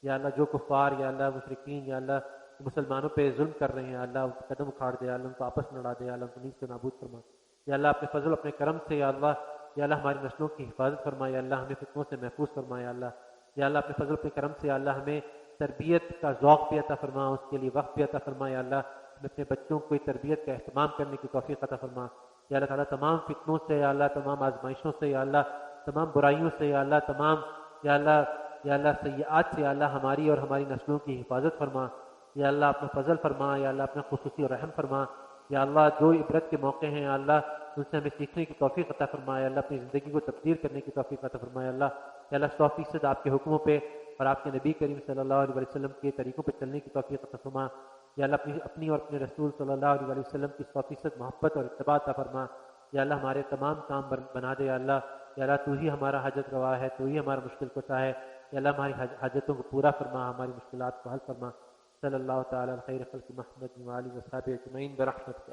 یا اللہ جو کفار یا اللہ مشرکین یا اللہ مسلمانوں پہ ظلم کر رہے ہیں یا اللہ، ان کے قدم اکھاڑ دے یا اللہ، ان کو آپس میں لڑا دے یا اللہ، ان کو نیز سے نابود فرما یا اللہ، اپنے فضل اپنے کرم سے یا اللہ، یا اللہ ہماری نسلوں کی حفاظت فرمائے یا اللہ، ہمیں فتنوں سے محفوظ فرمائے یا اللہ۔ یا اللہ اپنے فضل اپنے کرم سے یا اللہ ہمیں تربیت کا ذوق بھی عطا فرما، اس کے لیے وقت بھی عطا فرما یا اللہ، ہمیں اپنے بچوں کو تربیت کا اہتمام کرنے کی توفیق عطا فرما یا اللہ تعالیٰ۔ تمام فتنوں سے یا اللہ، تمام آزمائشوں سے یا اللہ، تمام برائیوں سے یا اللہ، تمام یا اللہ یا اللہ سیئات سے یا اللہ ہماری اور ہماری نسلوں کی حفاظت فرما یا اللہ، اپنا فضل فرما یا اللہ، اپنا خصوصی رحم فرما یا اللہ۔ جو عبرت کے موقع ہیں یا اللہ، ان سے ہمیں سیکھنے کی توفیق عطا فرما یا اللہ، اپنی زندگی کو تبدیل کرنے کی توفیق عطا فرما یا اللہ۔ یا اللہ 100% آپ کے حکموں پہ اور آپ کے نبی کریم صلی اللہ علیہ وسلم کے طریقوں پہ چلنے کی توفیق عطا فرما یا اللہ، اپنی اور اپنے رسول صلی اللہ علیہ وسلم کی 100% محبت اور اتباع عطا فرما یا اللہ۔ ہمارے تمام کام بنا دے یا اللہ۔ یا اللہ تو ہی ہمارا حاجت روا ہے، تو ہی ہمارا مشکل کشا ہے یا اللہ، ہماری حاجتوں کو پورا فرما، ہماری مشکلات کو حل فرما۔ صلی اللہ تعالیٰ علی خیر خلق محمد و آلہ و صحبہ اجمعین برحمتک۔